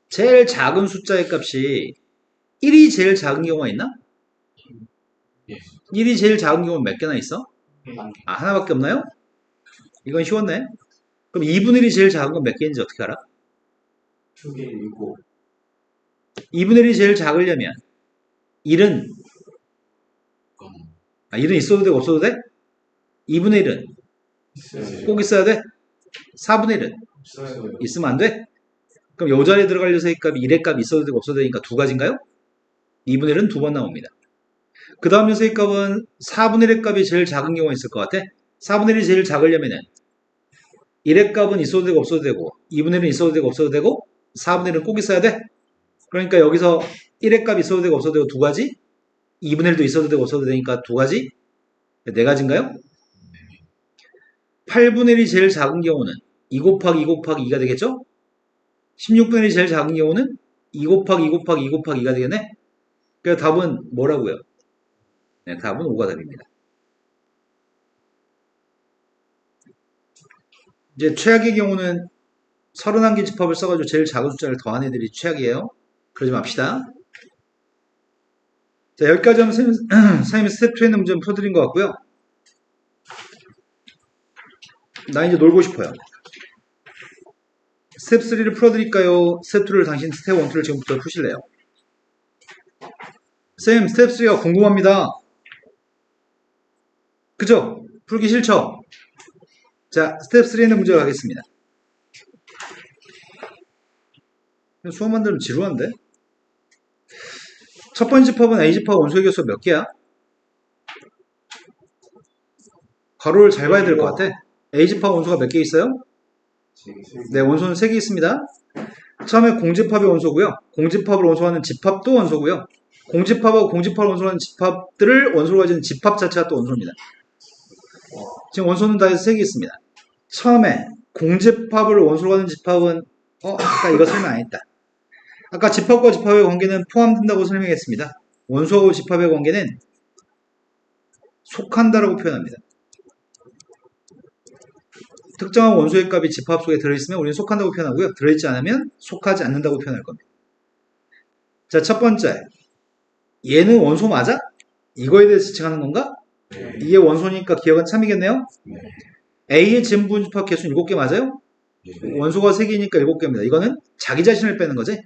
제일 작은 숫자의 값이 1이 제일 작은 경우가 있나? 예. 1이 제일 작은 경우는 몇 개나 있어? 한 개. 하나밖에 없나요? 이건 쉬웠네. 그럼 2분의 1이 제일 작은 건 몇 개인지 어떻게 알아? 2개 7. 2분의 1이 제일 작으려면 1은 그건 1은 있어도 되고 없어도 돼? 2분의 1은 있어요. 꼭 있어야 돼? 4분의 1은 없어요. 있으면 안 돼? 그럼 요 자리에 들어갈 녀석의 값이 1의 값이 있어도 되고 없어도 되니까 두 가지인가요? 2분의 1은 두 번 나옵니다. 그 다음 녀석의 값은 4분의 1의 값이 제일 작은 경우가 있을 것 같아. 4분의 1이 제일 작으려면은 1의 값은 있어도 되고 없어도 되고 2분의 1은 있어도 되고 없어도 되고 4분의 1은 꼭 있어야 돼. 그러니까 여기서 1의 값이 있어도 되고 없어도 되고 두 가지 2분의 1도 있어도 되고 없어도 되니까 두 가지 네 가지인가요? 8분의 1이 제일 작은 경우는 2 곱하기 2 곱하기 2가 되겠죠? 16분의 1이 제일 작은 경우는 2 곱하기 2 곱하기 2 곱하기 2가 되겠네? 그래서 답은 뭐라고요? 네, 답은 5가 답입니다. 이제 최악의 경우는 31개 집합을 써가지고 제일 작은 숫자를 더한 애들이 최악이에요. 그러지 맙시다. 자, 여기까지 하면 선생님이 스텝 2에 있는 문제는 풀어드린 것 같고요. 나 이제 놀고 싶어요. 스텝 3를 풀어드릴까요? 스텝 2를 당신 스텝 1, 2를 지금부터 푸실래요? 쌤, 스텝 3가 궁금합니다. 그죠? 풀기 싫죠? 자, 스텝 3에 있는 문제 가겠습니다. 수업 만들면 지루한데? 첫 번째 집합은 A집합 원소의 개수 몇 개야? 괄호를 잘 봐야 될 것 같아. A집합 원소가 몇 개 있어요? 네, 원소는 3개 있습니다. 처음에 공집합이 원소고요. 공집합을 원소하는 집합도 원소고요. 공집합하고 공집합을 원소하는 집합들을 원소로 가지는 집합 자체가 또 원소입니다. 지금 원소는 다 해서 3개 있습니다. 처음에 공집합을 원소로 가는 집합은 아까 이거 설명 안 했다. 아까 집합과 집합의 관계는 포함된다고 설명했습니다. 원소하고 집합의 관계는 속한다라고 표현합니다. 특정한 원소의 값이 집합 속에 들어있으면 우리는 속한다고 표현하고요. 들어있지 않으면 속하지 않는다고 표현할 겁니다. 자, 첫 번째. 얘는 원소 맞아? 이거에 대해서 지칭하는 건가? 네. 이게 원소니까 기억은 참이겠네요? 네. A의 진분 집합 개수는 7개 맞아요? 네. 원소가 3개니까 7개입니다. 이거는 자기 자신을 빼는 거지?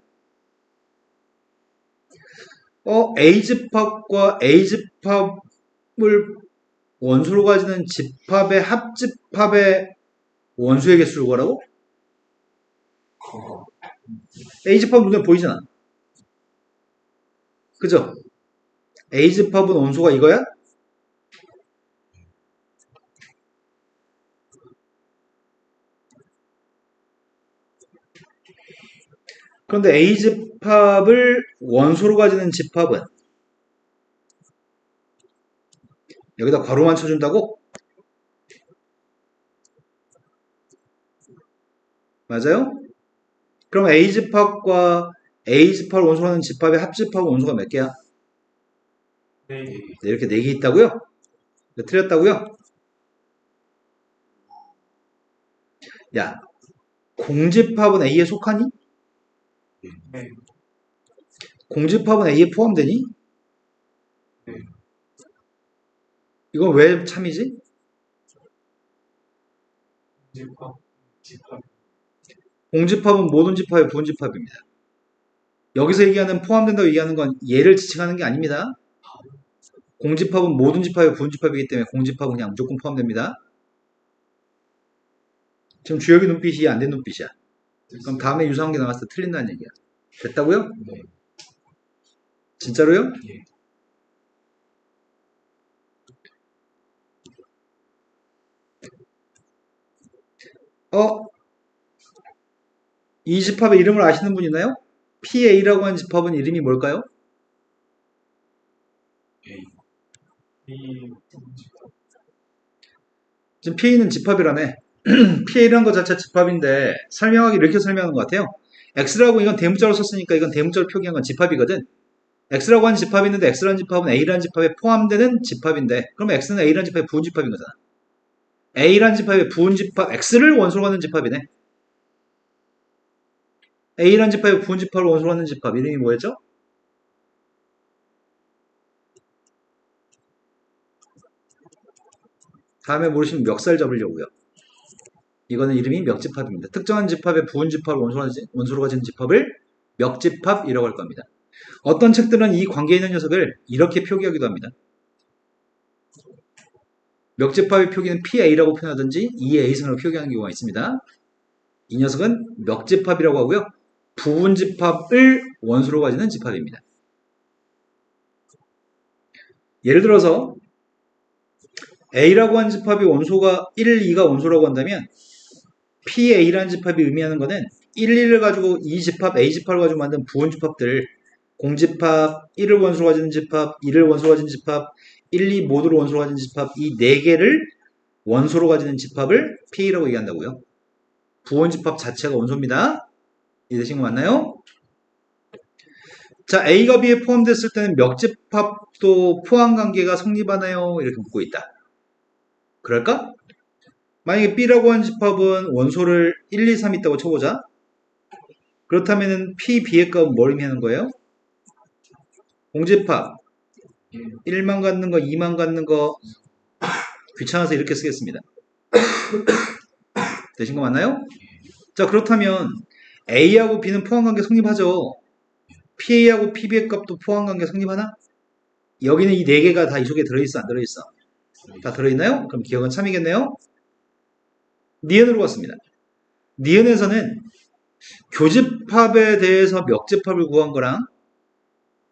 A집합과 A집합을 원소로 가지는 집합의 합집합의 원소의 개수를 구하라고? A집합 눈에 보이잖아. 그죠? A집합은 원소가 이거야? 그런데 A집합을 원소로 가지는 집합은 여기다 괄호만 쳐준다고? 맞아요? 그럼 A집합과 A집합을 원소로 하는 집합의 합집합 원소가 몇 개야? 네. 네, 이렇게 4개 있다고요? 네, 틀렸다고요? 야, 공집합은 A에 속하니? 네. 공집합은 A에 포함되니? 네. 이건 왜 참이지? 집합. 집합. 공집합은 모든 집합의 부분집합입니다. 여기서 얘기하는 포함된다고 얘기하는 건 얘를 지칭하는 게 아닙니다. 공집합은 모든 집합의 부분집합이기 때문에 공집합은 그냥 무조건 포함됩니다. 지금 주혁이 눈빛이 안 된 눈빛이야. 그럼 다음에 유사한 게 나왔을 때 틀린다는 얘기야. 됐다고요? 네. 진짜로요? 예. 이 집합의 이름을 아시는 분 있나요? PA라고 하는 집합은 이름이 뭘까요? A. 이 지금 PA는 집합이라며. PA라는 것 자체가 집합인데 설명하기 이렇게 설명하는 것 같아요. X라고 이건 대문자로 썼으니까 이건 대문자로 표기한 건 집합이거든. X라고 하는 집합이 있는데 X라는 집합은 A라는 집합에 포함되는 집합인데 그러면 X는 A라는 집합의 부분 집합인 거잖아. A라는 집합의 부분 집합 X를 원소로 하는 집합이네. A라는 집합의 부분 집합을 원소로 하는 집합 이름이 뭐였죠? 다음에 모르시면 멱살 잡으려고요. 이거는 이름이 멱집합입니다. 특정한 집합의 부분 집합을 원소로 가진 집합을 멱집합이라고 할 겁니다. 어떤 책들은 이 관계에 있는 녀석을 이렇게 표기하기도 합니다. 멱집합의 표기는 PA라고 표현하든지 2A승으로 표기하는 경우가 있습니다. 이 녀석은 멱집합이라고 하고요. 부분 집합을 원소로 가지는 집합입니다. 예를 들어서 A라고 하는 집합이 원소가 1, 2가 원소라고 한다면 PA라는 집합이 의미하는 것은 1, 1을 가지고 이 집합, A 집합을 가지고 만든 부분 집합들 공집합, 1을 원소로 가지는 집합, 2를 원소로 가지는 집합, 1, 2 모두를 원소로 가지는 집합 이 4개를 원소로 가지는 집합을 P라고 얘기한다고요. 부분 집합 자체가 원소입니다. 이해되신 거 맞나요? 자, A가 B에 포함됐을 때는 멱집합도 포함관계가 성립하나요? 이렇게 묻고 있다. 그럴까? 만약에 B라고 하는 집합은 원소를 1, 2, 3 있다고 쳐보자. 그렇다면 P, B의 값은 뭘 의미하는 거예요? 공집합 1만 갖는 거, 2만 갖는 거 귀찮아서 이렇게 쓰겠습니다. 되신 거 맞나요? 자, 그렇다면 A하고 B는 포함관계 성립하죠. PA하고 PB의 값도 포함관계 성립하나? 여기는 이 4개가 다 이 속에 들어있어 안 들어있어? 다 들어있나요? 그럼 기억은 참이겠네요. 니은으로 갔습니다. 니은에서는 교집합에 대해서 멱집합을 구한 거랑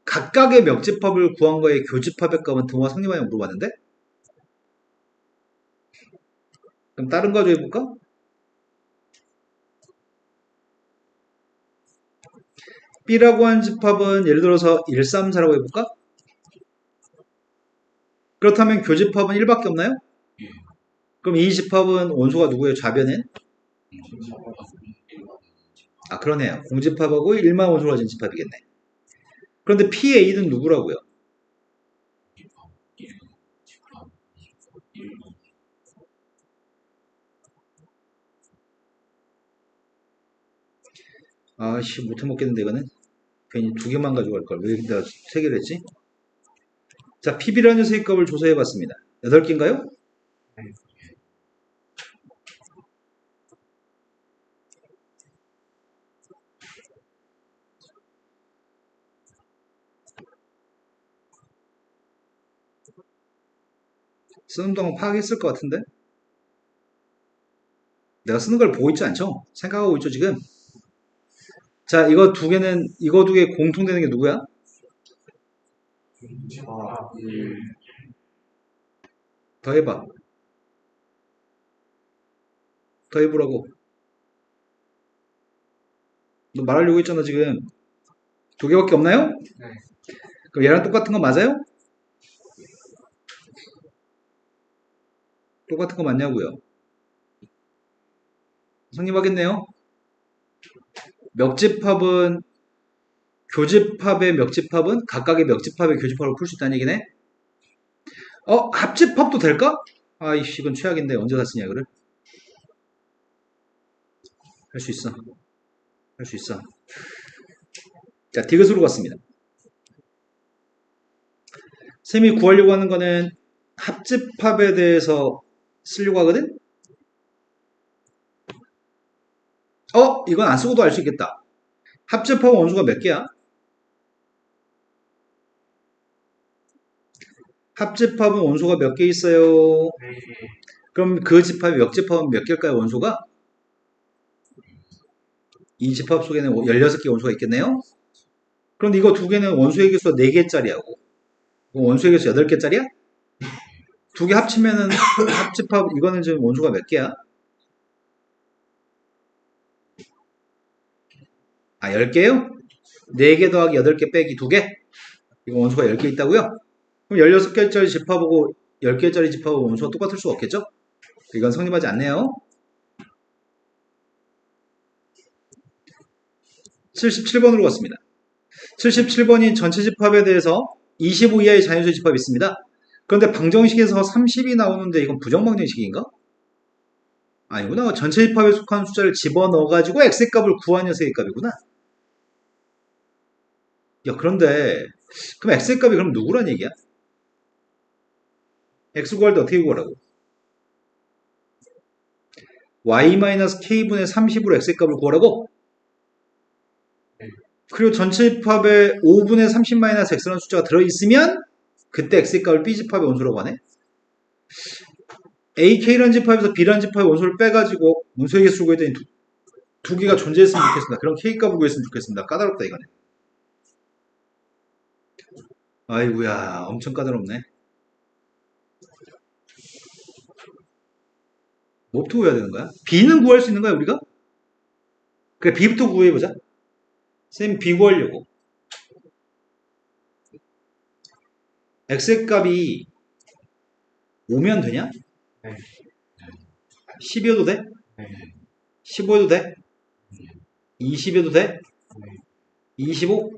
각각의 멱집합을 구한 거에 교집합의 값은 등호가 성립하냐고 물어봤는데 그럼 다른 거 가지고 해볼까? B라고 하는 집합은 예를 들어서 1, 3, 4라고 해볼까? 그렇다면 교집합은 1밖에 없나요? 그럼 이 집합은 원소가 누구예요? 좌변은? 아, 그러네요. 공집합하고 1만 원소로 가진 집합이겠네. 그런데 PA는 누구라고요? 아씨, 못해 먹겠는데 이거는 괜히 2개만 가져갈 걸. 왜 내가 3개를 했지? 자, PB라는 녀석의 값을 조사해 봤습니다. 8개인가요? 쓰는 동안 파악했을 것 같은데? 내가 쓰는 걸 보고 있지 않죠? 생각하고 있죠, 지금? 자, 이거 2개는, 이거 2개 공통되는 게 누구야? 더 해봐. 더 해보라고. 너 말하려고 했잖아, 지금. 2개밖에 없나요? 네. 그럼 얘랑 똑같은 거 맞아요? 똑같은 거 맞냐고요? 성립하겠네요. 멱집합은 교집합의 멱집합은 각각의 멱집합의 교집합을 풀 수 있다는 얘기네. 합집합도 될까? 아이씨, 이건 최악인데 언제 다 쓰냐 이거를. 할 수 있어. 할 수 있어. 자, 디귿으로 갔습니다. 쌤이 구하려고 하는 거는 합집합에 대해서 쓰려고 하거든? 이건 안 쓰고도 알 수 있겠다. 합집합 원소가 몇 개야? 합집합은 원소가 몇 개 있어요? 그럼 그 집합의 멱집합은 몇 개일까요, 원소가? 이 집합 속에는 16개 원소가 있겠네요? 그런데 이거 2개는 원소의 개수가 4개짜리하고 원소의 개수 8개짜리야? 2개 합치면은 합집합 이거는 지금 원소가 몇 개야? 10개요? 4개 더하기 8개 빼기 2개? 이거 원소가 10개 있다고요? 그럼 16개짜리 집합하고 10개짜리 집합하고 원소가 똑같을 수가 없겠죠? 이건 성립하지 않네요. 77번으로 갔습니다. 77번이 전체 집합에 대해서 25 이하의 자연수의 집합이 있습니다. 그런데 방정식에서 30이 나오는데 이건 부정방정식인가? 아니구나. 전체 집합에 속하는 숫자를 집어넣어가지고 x의 값을 구한 녀석의 값이구나. 야, 그런데 그럼 x의 값이 그럼 누구란 얘기야? x 구할 때 어떻게 구하라고? y-k분의 30으로 x의 값을 구하라고? 네. 그리고 전체 집합에 5분의 30-x라는 숫자가 들어있으면 그때 x의 값을 b집합의 원소라고 하네? ak라는 집합에서 b라는 집합의 원소를 빼가지고 문서의 개수를 구했더니 두 개가 존재했으면 좋겠습니다. 그럼 k값을 구했으면 좋겠습니다. 까다롭다 이거네. 아이고야, 엄청 까다롭네. 뭐부터 구해야 되는 거야? b는 구할 수 있는 거야 우리가? 그래, b부터 구해보자. 쌤 b 구하려고. x의 값이 5면 되냐? 네. 10이어도 돼? 네. 15여도 돼? 20여도 돼? 네. 25?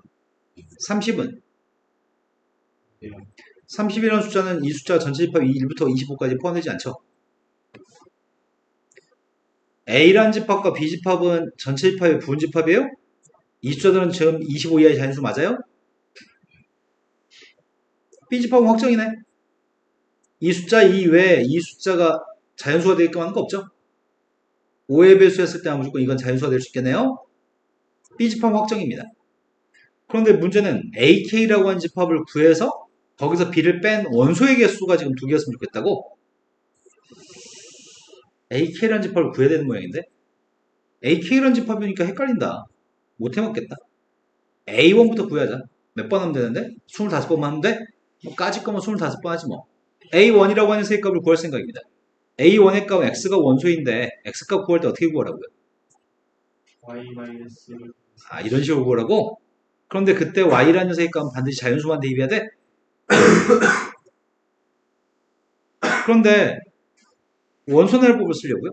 30은? 네. 30이라는 숫자는 이 숫자 전체 집합 1부터 25까지 포함되지 않죠? A라는 집합과 B집합은 전체 집합의 부분집합이에요? 이 숫자들은 지금 25 이하의 자연수 맞아요? B집합은 확정이네. 이 숫자 이외에 이 숫자가 자연수가 되게끔 하는 거 없죠? 5의 배수였을 때는 무조건 이건 자연수가 될 수 있겠네요? B집합은 확정입니다. 그런데 문제는 AK라고 하는 집합을 구해서 거기서 B를 뺀 원소의 개수가 지금 2개였으면 좋겠다고? AK라는 집합을 구해야 되는 모양인데? AK라는 집합이니까 헷갈린다. 못 해먹겠다. A1부터 구해야자. 몇 번 하면 되는데? 25번만 하면 돼? 뭐 까짓 거면 25번 하지 뭐. A1이라고 하는 세 값을 구할 생각입니다. A1의 값은 X가 원소인데 X값 구할 때 어떻게 구하라고요? y 마이너스 아, 이런 식으로 구하라고? 그런데 그때 Y라는 녀석의 값은 반드시 자연수만 대입해야 돼? 그런데 원소날법을 쓰려고요?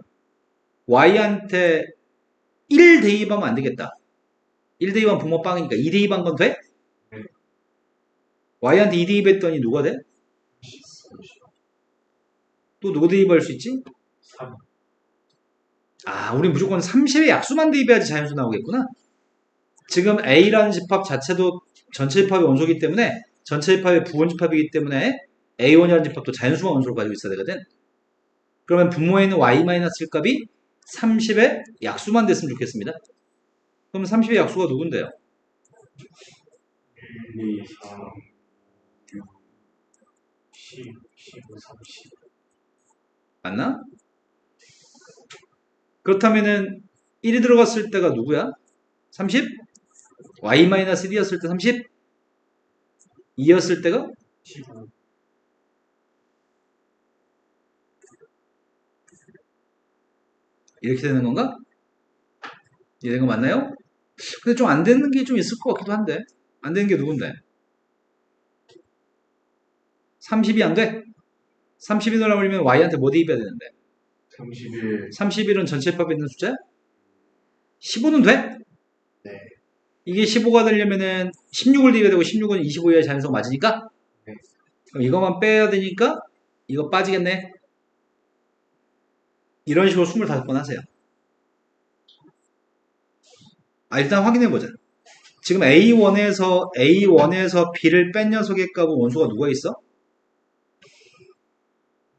Y한테 1 대입하면 안 되겠다. 1 대입하면 부모 빵이니까 2 대입한 건 돼? 네. Y한테 2 대입했더니 누가 돼? 또 누구 대입할 수 있지? 3. 아, 우리 무조건 30의 약수만 대입해야지 자연수 나오겠구나. 지금 A라는 집합 자체도 전체 집합의 원소이기 때문에 전체 집합의 부분 집합이기 때문에 A1이라는 집합도 자연수만 원소를 가지고 있어야 되거든. 그러면 분모에 있는 Y-1 값이 30의 약수만 됐으면 좋겠습니다. 그럼 30의 약수가 누군데요? 1, 2, 4, 6, 10, 15, 30. 맞나? 그렇다면은 1이 들어갔을 때가 누구야? 30? Y-1이었을 때 30? 2였을 때가? 15. 이렇게 되는 건가? 이렇게 되는 거 맞나요? 근데 좀 안 되는 게 좀 있을 것 같기도 한데. 안 되는 게 누군데? 30이 안 돼? 30이 들어가면 Y한테 뭐 대입해야 되는데? 31. 31은 전체 집합에 있는 숫자야? 15는 돼? 네. 이게 15가 되려면은 16을 대입해야 되고 16은 25 이하의 자연수가 맞으니까? 네. 그럼 이것만 빼야 되니까 이거 빠지겠네? 이런 식으로 25번 하세요. 아, 일단 확인해보자. 지금 A1에서 B를 뺀 녀석의 값은 원소가 누가 있어?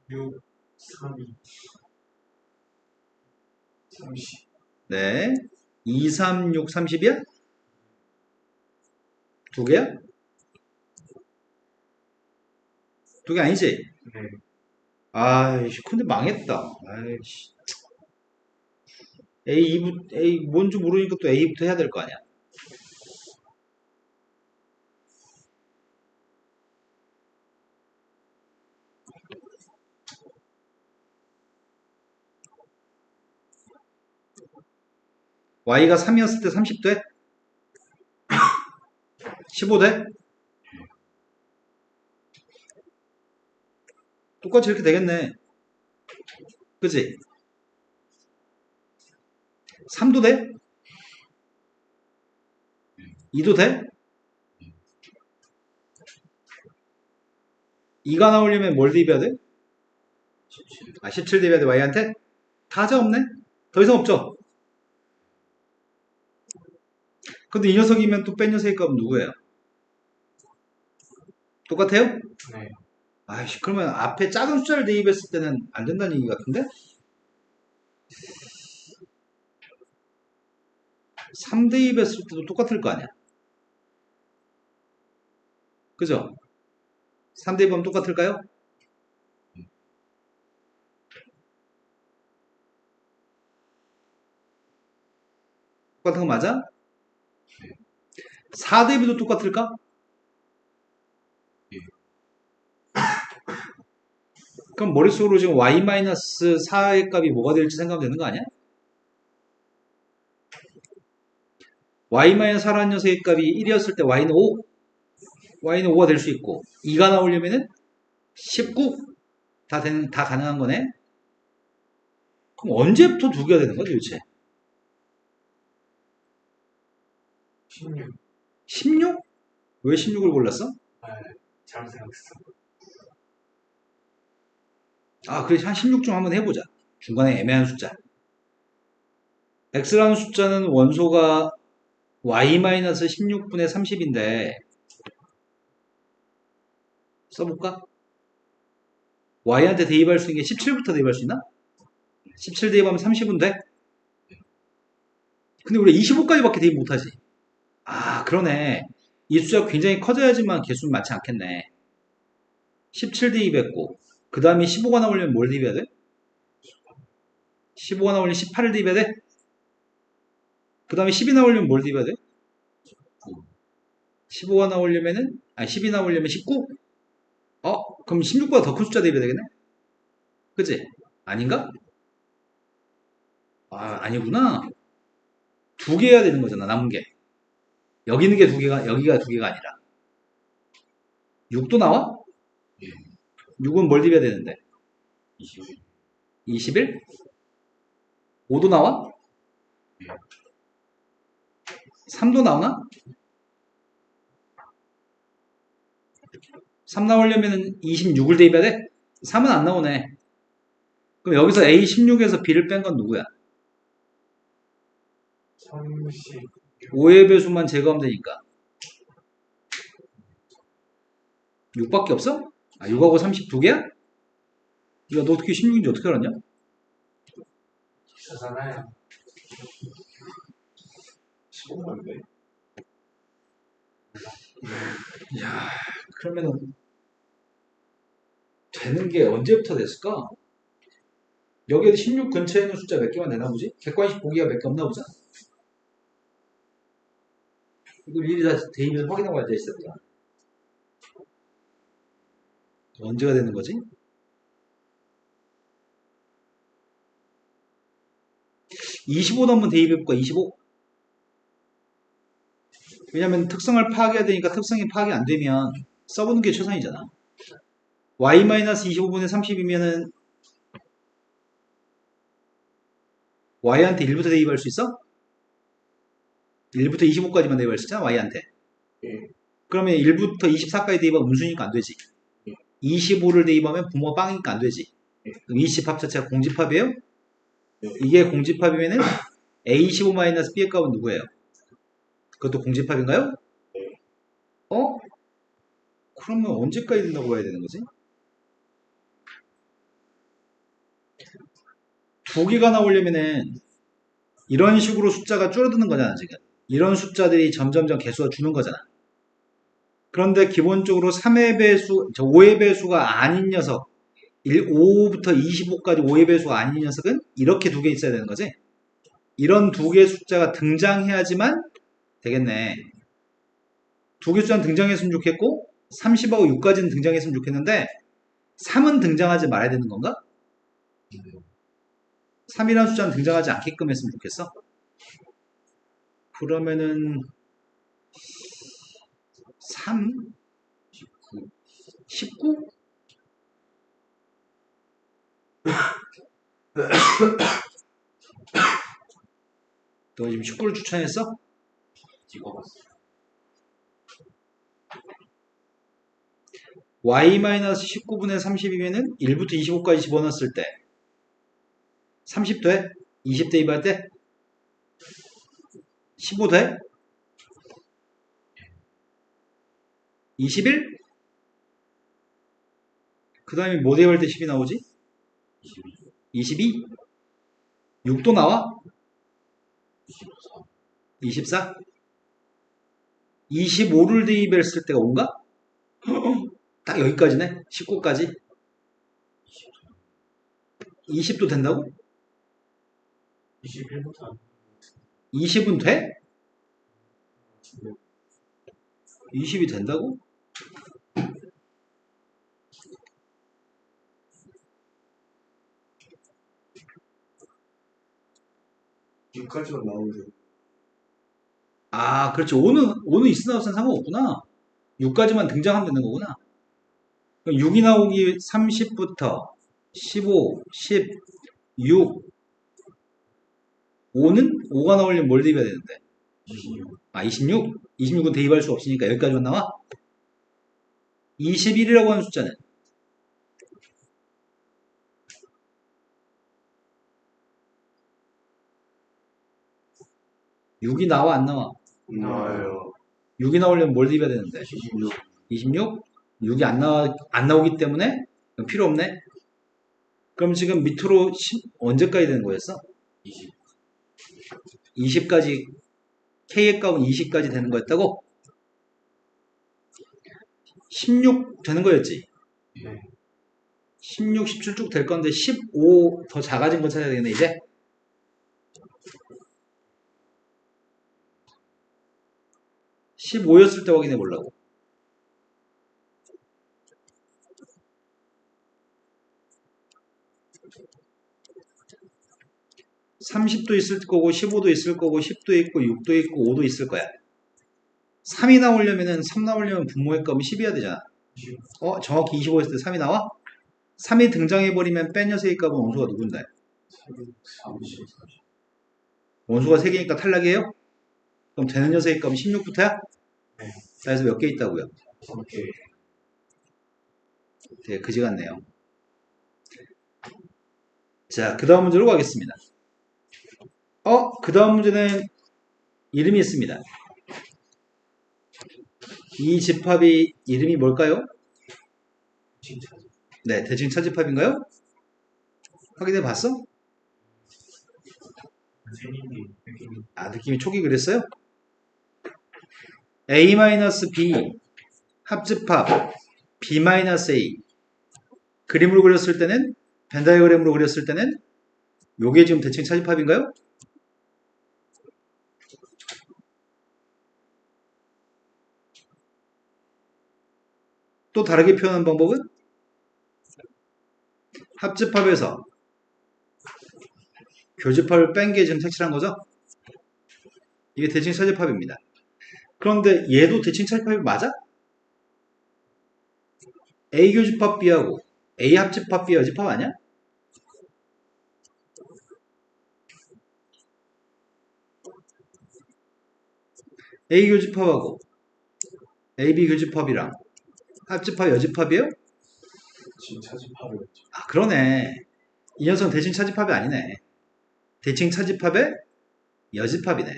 6, 3, 2, 30. 네. 2, 3, 6, 30이야? 두 개야? 두 개 아니지? 네. 아이씨, 근데 망했다. 아이씨. A 뭔지 모르니까 또 A부터 해야 될 거 아니야. Y가 3이었을 때 30 돼? 15 돼? 똑같이 이렇게 되겠네. 그치? 3도 돼? 2도 돼? 2가 나오려면 뭘 대입해야 돼? 17. 17 대입해야 돼, y한테? 다자 없네? 더 이상 없죠? 근데 이 녀석이면 또 뺀 녀석의 값은 누구예요? 똑같아요? 네. 아이씨, 그러면 앞에 작은 숫자를 대입했을 때는 안 된다는 얘기 같은데? 3 대입했을 때도 똑같을 거 아니야? 그죠? 3 대입하면 똑같을까요? 똑같은 거 맞아? 4 대입도 똑같을까? 예. 그럼 머릿속으로 지금 y-4의 값이 뭐가 될지 생각하면 되는 거 아니야? y-4라는 녀석의 값이 1이었을 때 y는 5, y는 5가 될 수 있고 2가 나오려면은 19 다 가능한 거네. 그럼 언제부터 두 개가 되는 거야 도대체? 16. 16? 왜 16을 골랐어? 아, 잘못 생각했어. 아, 그래 한 16 좀 한번 해보자. 중간에 애매한 숫자. x라는 숫자는 원소가 y-16분의 30인데 써볼까? y한테 대입할 수 있는 게 17부터 대입할 수 있나? 17 대입하면 30은 돼? 근데 우리 25까지밖에 대입 못하지. 아, 그러네. 이 숫자가 굉장히 커져야지만 개수는 많지 않겠네. 17 대입했고 그 다음에 15가 나오려면 뭘 대입해야 돼? 15가 나오려면 18을 대입해야 돼? 그 다음에 10이 나오려면 뭘 대입해야 돼? 15가 나오려면은 10이 나오려면 19? 그럼 16보다 더 큰 숫자 대입해야 되겠네? 그치? 아닌가? 아니구나. 두 개 해야 되는 거잖아, 남은 게. 여기 있는 게 두 개가, 여기가 두 개가 아니라. 6도 나와? 예. 6은 뭘 대입해야 되는데? 21. 21? 5도 나와? 예. 3도 나오나? 3 나오려면 26을 대입해야 돼? 3은 안 나오네. 그럼 여기서 A16에서 B를 뺀 건 누구야? 30. 5의 배수만 제거하면 되니까. 6밖에 없어? 6하고 30 두 개야? 야, 너 어떻게 16인지 어떻게 알았냐? 비싸잖아요. 15만데? 이야, 그러면은 되는 게 언제부터 됐을까? 여기에 16 근처에 있는 숫자 몇 개만 되나 보지? 객관식 보기가 몇 개 없나 보잖아. 이거 미리 다 대입해서 확인하고 앉아 있었다. 언제가 되는 거지? 25도 한번 대입해볼까? 25? 왜냐면 특성을 파악해야 되니까 특성이 파악이 안 되면 써보는 게 최선이잖아. y-25분의 30이면은 y한테 1부터 대입할 수 있어? 1부터 25까지만 대입할 수 있잖아, y한테. 예. 그러면 1부터 24까지 대입하면 음수니까 안 되지. 예. 25를 대입하면 부모가 빵이니까 안 되지. 예. 그럼 이 집합 자체가 공집합이에요? 예. 이게 공집합이면은 A25-B의 값은 누구예요? 그것도 공집합인가요? 예. 그러면 언제까지 된다고 봐야 되는 거지? 두 개가 나오려면은 이런 식으로 숫자가 줄어드는 거잖아, 지금. 이런 숫자들이 점점점 개수가 주는 거잖아. 그런데 기본적으로 3의 배수, 5의 배수가 아닌 녀석, 5부터 25까지 5의 배수가 아닌 녀석은 이렇게 두 개 있어야 되는 거지. 이런 두 개의 숫자가 등장해야지만 되겠네. 두 개 숫자는 등장했으면 좋겠고 30하고 6까지는 등장했으면 좋겠는데 3은 등장하지 말아야 되는 건가? 3이라는 숫자는 등장하지 않게끔 했으면 좋겠어. 그러면은 3? 19? 19? 너 지금 19를 추천했어? 찍어봤어. y-19분의 30이면은 1부터 25까지 집어넣었을 때 30 돼? 20 대입할 때? 15 돼? 21? 그 다음에 뭐 대입할 때 10이 나오지? 22? 6도 나와? 24? 25를 대입했을 때가 5인가? 딱 여기까지네. 19까지. 20도 된다고? 21부터 안 20은 돼? 20이 된다고? 여기까지만 나오는데. 아, 그렇지. 5는 있으나 없으나 상관없구나. 6까지만 등장하면 되는 거구나. 6이 나오기 30부터 15, 10, 6, 5는? 5가 나오려면 뭘 대입해야 되는데? 26. 아, 26? 26은 대입할 수 없으니까 여기까지만 나와? 21이라고 하는 숫자는? (6이) 나와 안 나와? 나와요. 6이 나오려면 뭘 대입해야 되는데? 26. 26? 6이 안 나오기 때문에 필요 없네? 그럼 지금 밑으로 10, 언제까지 되는 거였어? 20. 20까지, K의 값은 20까지 되는 거였다고? 16 되는 거였지? 네. 16, 17 쭉 될 건데 15 더 작아진 거 찾아야 되겠네 이제? (15였을) 때 확인해 보려고. (30도) 있을 거고 15도 있을 거고 10도 있고 6도 있고 5도 있을 거야. 3이 나오려면은 3 나오려면 분모의 값이 10이어야 되잖아. 정확히 25였을 때 3이 나와? 3이 등장해버리면 뺀 녀석의 값은 원소가 누군데? 30. 원소가 3개니까 탈락이에요? 그럼 되는 녀석의 값은 16부터야? 네. 그래서 몇 개 있다고요? 3개. 되게 그지 같네요. 자, 그 다음 문제로 가겠습니다. 그 다음 문제는 이름이 있습니다. 이 집합이 이름이 뭘까요? 진짜. 네, 대칭 차집합인가요? 확인해 봤어? 선생님이 느낌이 아, 느낌이 촉이 그랬어요? A-B 합집합 B-A 그림으로 그렸을 때는 벤 다이어그램으로 그렸을 때는 요게 지금 대칭 차집합인가요? 또 다르게 표현하는 방법은 합집합에서 교집합을 뺀 게 지금 색칠한 거죠? 이게 대칭 차집합입니다. 그런데 얘도 대칭 차집합이 맞아? A 교집합 B하고 A 합집합 B 여집합 아니야? A 교집합하고 AB 교집합이랑 합집합 여집합이에요? 진짜 집합을 아, 그러네. 이 녀석은 대칭 차집합이 아니네. 대칭 차집합의 여집합이네.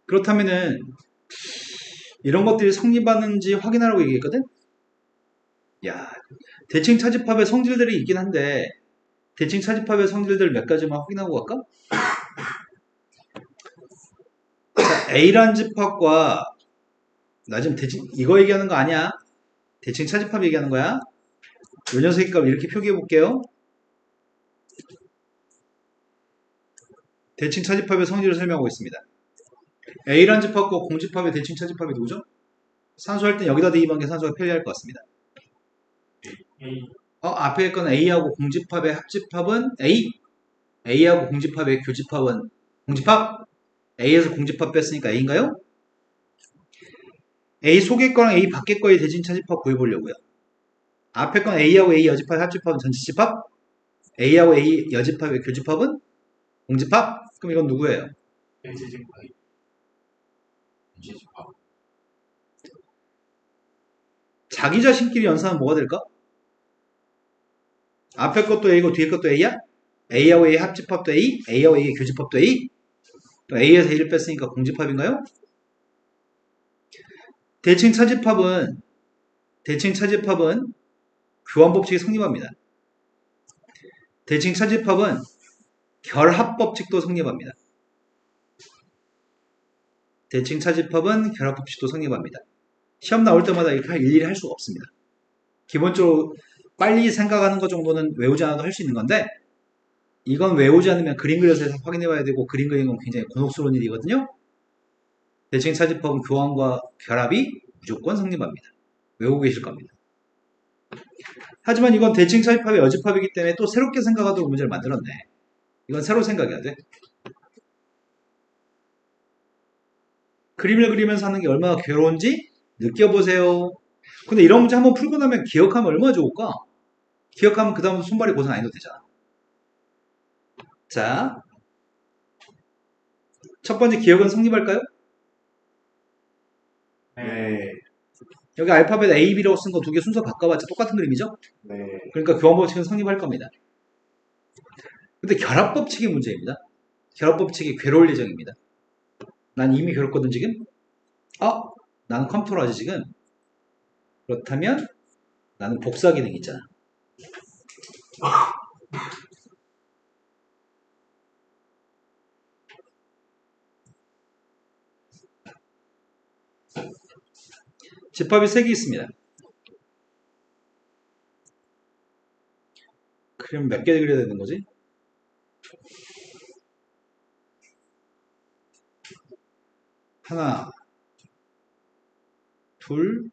그렇다면은 이런 것들이 성립하는지 확인하라고 얘기했거든? 야, 대칭 차집합의 성질들이 있긴 한데 대칭 차집합의 성질들 몇 가지만 확인하고 갈까? 자, A란 집합과 나 지금 대칭 이거 얘기하는 거 아니야? 대칭 차집합 얘기하는 거야? 요 녀석의 값 이렇게 표기해 볼게요. 대칭 차집합의 성질을 설명하고 있습니다. A란 집합과 공집합의 대칭 차집합이 누구죠? 산수할 땐 여기다 대입한 게 산수가 편리할 것 같습니다. A 앞에 건 A하고 공집합의 합집합은 A. A하고 공집합의 교집합은 공집합. A에서 공집합 뺐으니까 A인가요? A 속의 거랑 A 밖의 거의 대칭 차집합 구해보려고요. 앞에 건 A하고 A 여집합의 합집합은 전치집합. A하고 A 여집합의 교집합은 공집합. 그럼 이건 누구예요? A 집합 전체 집합. 자기 자신끼리 연산하면 뭐가 될까? 앞에 것도 A고 뒤에 것도 A야? A하고 A 합집합도 A, A하고 A의 교집합도 A. 또 A에서 A를 뺐으니까 공집합인가요? 대칭 차집합은 교환 법칙이 성립합니다. 대칭 차집합은 결합 법칙도 성립합니다. 대칭 차집합은 결합 법칙도 성립합니다. 시험 나올 때마다 이렇게 일일이 할 수가 없습니다. 기본적으로 빨리 생각하는 것 정도는 외우지 않아도 할 수 있는 건데 이건 외우지 않으면 그림 그려서 확인해 봐야 되고 그림 그리는 건 굉장히 곤혹스러운 일이거든요. 대칭 차집합은 교환과 결합이 무조건 성립합니다. 외우고 계실 겁니다. 하지만 이건 대칭 차집합의 여집합이기 때문에 또 새롭게 생각하도록 문제를 만들었네. 이건 새로 생각해야 돼. 그림을 그리면서 하는 게 얼마나 괴로운지 느껴보세요. 근데 이런 문제 한번 풀고 나면 기억하면 얼마나 좋을까? 기억하면 그 다음부터 손발이 고생 안 해도 되잖아. 자, 첫 번째 기억은 성립할까요? 네. 여기 알파벳 A, B라고 쓴 거 두 개 순서 바꿔봤자 똑같은 그림이죠? 네. 그러니까 교환법칙은 성립할 겁니다. 근데 결합법칙이 문제입니다. 결합법칙이 괴로울 예정입니다. 난 이미 괴롭거든 지금? 나는 컴퓨터로 하지 지금? 그렇다면 나는 복사 기능 있잖아. 집합이 3개 있습니다. 그럼 몇 개 그려야 되는 거지? 하나, 둘,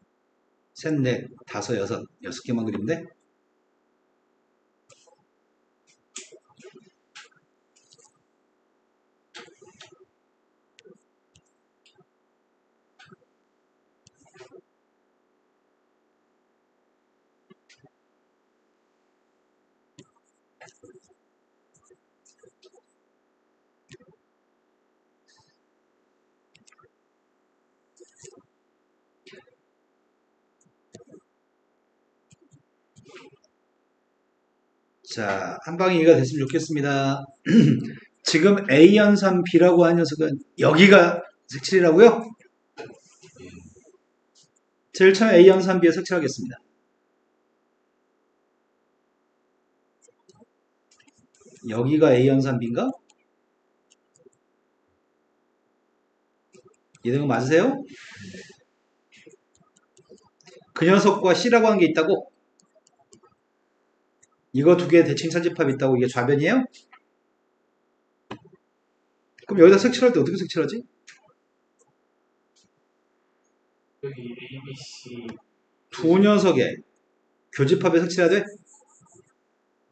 셋, 넷, 다섯, 여섯 개만 그리면 돼? 자, 한 방에 이해가 됐으면 좋겠습니다. 지금 A 연산 B라고 한 녀석은 여기가 색칠이라고요? 제일 처음에 A 연산 B에 색칠하겠습니다. 여기가 A 연산 B인가? 이해된 거 맞으세요? 그 녀석과 C라고 한 게 있다고? 이거 두 개의 대칭 차집합이 있다고 이게 좌변이에요? 그럼 여기다 색칠할 때 어떻게 색칠하지? 여기 A, B, C. 두 녀석의 교집합에 색칠해야 돼?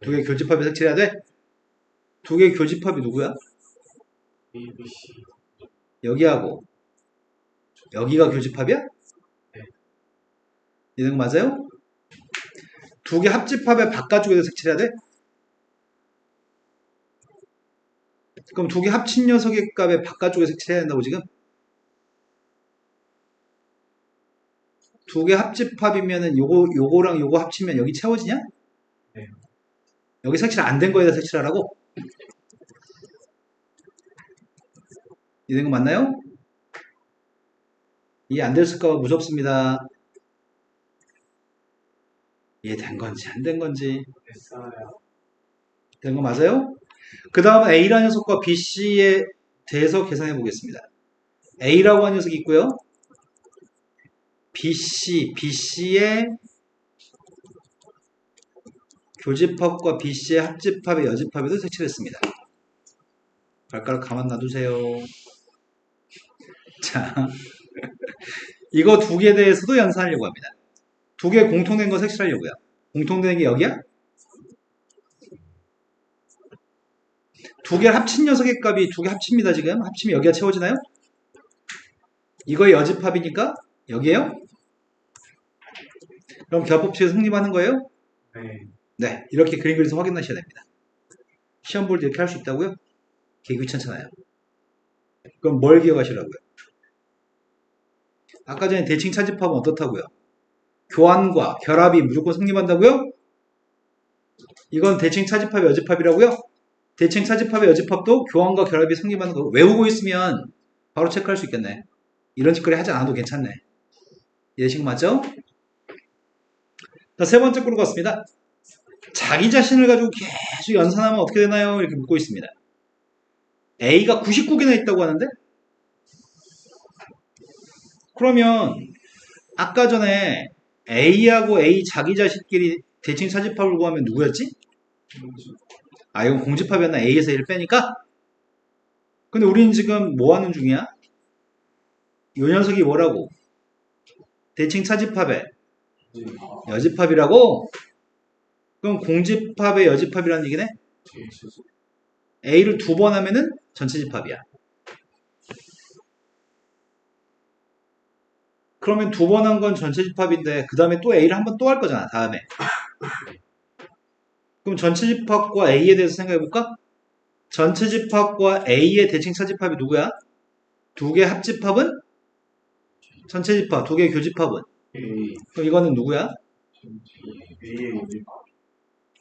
두 개 교집합에 색칠해야 돼? 두 개 교집합이 누구야? A, B, C. 여기하고 여기가 교집합이야? 네. 이런 거 맞아요? 두 개 합집합의 바깥쪽에서 색칠해야 돼? 그럼 두 개 합친 녀석의 값의 바깥쪽에 색칠해야 된다고 지금? 두 개 합집합이면은 요거랑 요거 합치면 여기 채워지냐? 네. 여기 색칠 안 된 거에다 색칠하라고? 이런 거 맞나요? 이해 안 됐을까봐 무섭습니다. 이해된 건지 안 된 건지 됐어요. 된 거 맞아요? 그 다음은 A라는 녀석과 BC에 대해서 계산해 보겠습니다. A라고 하는 녀석이 있고요. BC의 교집합과 BC의 합집합의 여집합에도 색칠했습니다. 발가락 가만 놔두세요. 자, 이거 두 개에 대해서도 연산하려고 합니다. 두 개 공통된 거 색칠하려고요. 공통된 게 여기야? 두 개 합친 녀석의 값이 두 개 합칩니다. 지금 합치면 여기가 채워지나요? 이거의 여집합이니까 여기에요? 그럼 결합법칙에서 성립하는 거예요? 네. 네, 이렇게 그림 그려서 확인하셔야 됩니다. 시험 볼 때 이렇게 할 수 있다고요? 되게 귀찮잖아요. 그럼 뭘 기억하시라고요? 아까 전에 대칭 차집합은 어떻다고요? 교환과 결합이 무조건 성립한다고요? 이건 대칭 차집합의 여집합이라고요? 대칭 차집합의 여집합도 교환과 결합이 성립하는 거 외우고 있으면 바로 체크할 수 있겠네. 이런 짓거리 하지 않아도 괜찮네. 예식 맞죠? 자, 세 번째 거로 갔습니다. 자기 자신을 가지고 계속 연산하면 어떻게 되나요? 이렇게 묻고 있습니다. A가 99개나 있다고 하는데? 그러면 아까 전에 A하고 A 자기 자신끼리 대칭 차집합을 구하면 누구였지? 아, 이건 공집합이었나? A에서 1을 빼니까? 근데 우리는 지금 뭐 하는 중이야? 요 녀석이 뭐라고? 대칭 차집합의 여집합이라고? 그럼 공집합의 여집합이라는 얘기네? A를 2번 하면은 전체 집합이야. 그러면 2번 한 건 전체 집합인데 그 다음에 또 A를 한 번 또 할 거잖아. 다음에. 그럼 전체 집합과 A에 대해서 생각해볼까? 전체 집합과 A의 대칭 차집합이 누구야? 두 개 합집합은? 전체 집합. 두 개 교집합은? 그럼 이거는 누구야?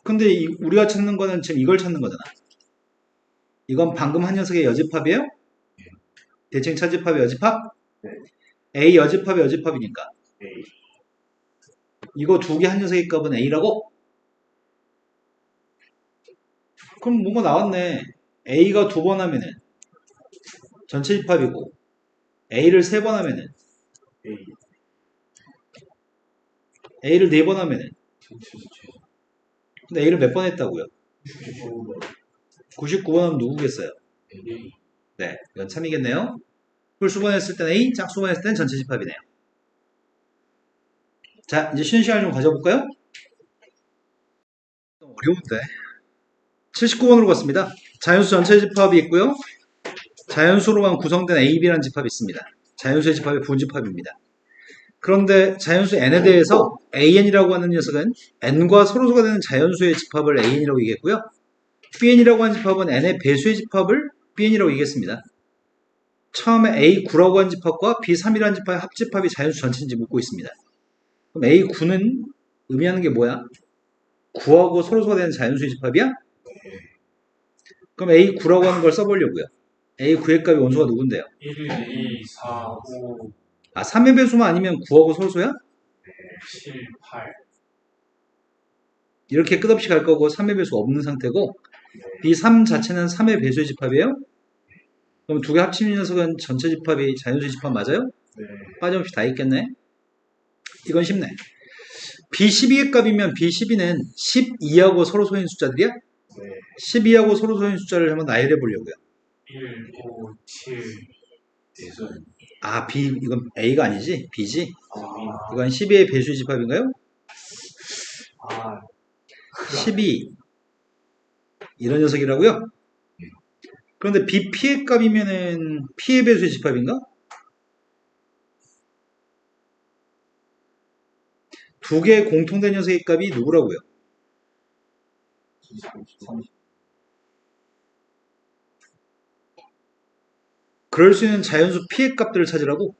근데 우리가 찾는 거는 지금 이걸 찾는 거잖아. 이건 방금 한 녀석의 여집합이에요? 대칭 차집합의 여집합? A 여집합의 여집합이니까. 이거 두 개 한 녀석의 값은 A라고? 그럼 뭔가 나왔네. A가 2번 하면은 전체 집합이고 A를 3번 하면은 A를 4번 하면은 근데 A를 몇 번 했다고요? 99번 하면 누구겠어요? 네, 이건 참이겠네요. 홀수번했을 때는 A, 짝수번했을 때는 전체 집합이네요. 자, 이제 쉬는 시간을 좀 가져볼까요? 어려운데. 79번으로 갔습니다. 자연수 전체 집합이 있고요. 자연수로만 구성된 A, B라는 집합이 있습니다. 자연수의 집합이 부분집합입니다. 그런데 자연수 N에 대해서 AN이라고 하는 녀석은 N과 서로소가 되는 자연수의 집합을 AN이라고 얘기했고요. BN이라고 하는 집합은 N의 배수의 집합을 BN이라고 얘기했습니다. 처음에 A9라고 하는 집합과 B3이라는 집합의 합집합이 자연수 전체인지 묻고 있습니다. 그럼 A9는 의미하는 게 뭐야? 9하고 서로소가 되는 자연수의 집합이야? 그럼 A9라고 하는 걸 써보려고요. A9의 값이 원소가 누군데요? 1, 2, 4, 5, 아, 3의 배수만 아니면 9하고 서로소야? 7, 8. 이렇게 끝없이 갈 거고 3의 배수가 없는 상태고 B3 자체는 3의 배수의 집합이에요? 그럼 두 개 합치는 녀석은 전체 집합이 자연수의 집합 맞아요? 네. 빠짐없이 다 있겠네. 이건 쉽네. B12의 값이면 B12는 12하고 서로소인 숫자들이야? 네. 12하고 서로소인 숫자를 한번 나열해 보려고요. 1, 5, 7. 아, B, 이건 A가 아니지? B지? 아, 이건 12의 배수의 집합인가요? 아, 12. 이런 녀석이라고요? 그런데 BP의 값이면은 P의 배수의 집합인가? 두 개의 공통된 녀석의 값이 누구라고요? 30. 그럴 수 있는 자연수 P의 값들을 찾으라고?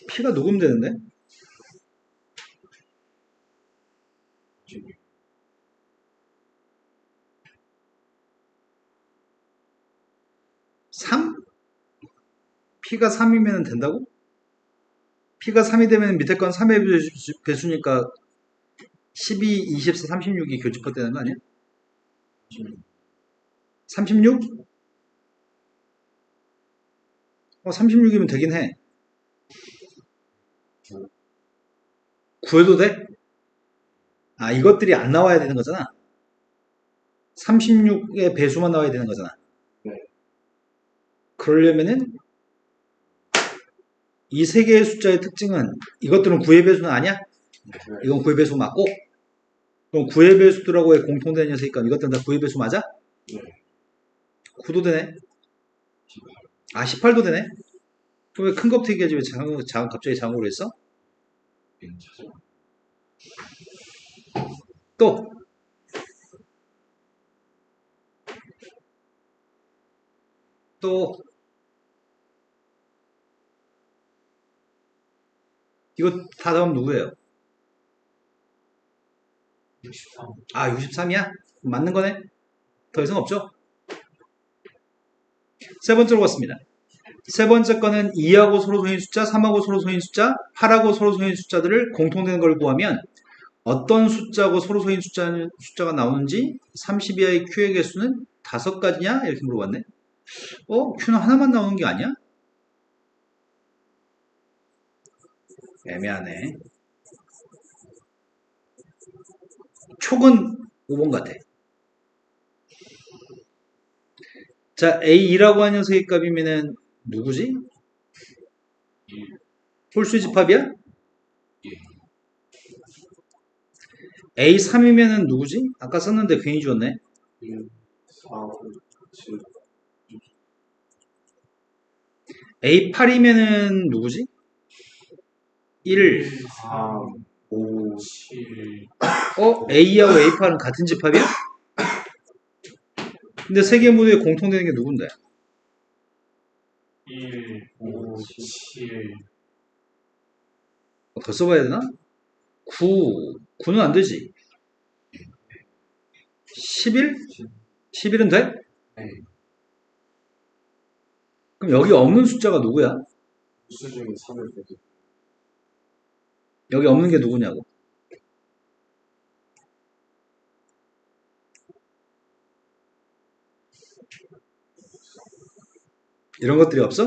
P가 누구면 되는데? 3? P가 3이면 된다고? P가 3이 되면 밑에 건 3의 배수니까 12, 24, 36이 교집합 되는 거 아니야? 36? 36이면 되긴 해. 구해도 돼? 아, 이것들이 안 나와야 되는 거잖아. 36의 배수만 나와야 되는 거잖아. 네. 그러려면은 이 세 개의 숫자의 특징은 이것들은 9의 배수는 아니야? 이건 9의 배수 맞고 그럼 9의 배수들하고의 공통된 녀석이니까 이것들은 다 9의 배수 맞아? 네. 9도 되네? 아, 18도 되네? 그럼 왜 큰 거 얘기하지 왜 갑자기 장으로 했어? 또 또 이거 다 더하면 누구예요? 63. 아, 63이야? 맞는 거네? 더 이상 없죠? 세 번째로 갔습니다. 세 번째 거는 2하고 서로 소인 숫자, 3하고 서로 소인 숫자, 8하고 서로 소인 숫자들을 공통되는 걸 구하면 어떤 숫자하고 서로 소인 숫자가 나오는지 30 이하의 Q의 개수는 5가지냐? 이렇게 물어봤네. Q는 하나만 나오는 게 아니야? 애매하네. 촉은 5번 같아. 자, A2라고 하는 녀석의 값이면은 누구지? 1, 홀수 집합이야? 예, A3이면은 누구지? 아까 썼는데 괜히 주었네. 1, 4, 5, 7, A8이면은 누구지? 1. 3, 5, 7, A하고 A8은 같은 집합이야? 근데 세 개 모두에 공통되는 게 누군데? 1, 5, 7, 더 써봐야 되나? 9. 9는 안 되지. 11? 11은 돼? 네. 그럼 여기 없는 숫자가 누구야? 수 중에 3을 빼기. 여기 없는 게 누구냐고. 이런 것들이 없어?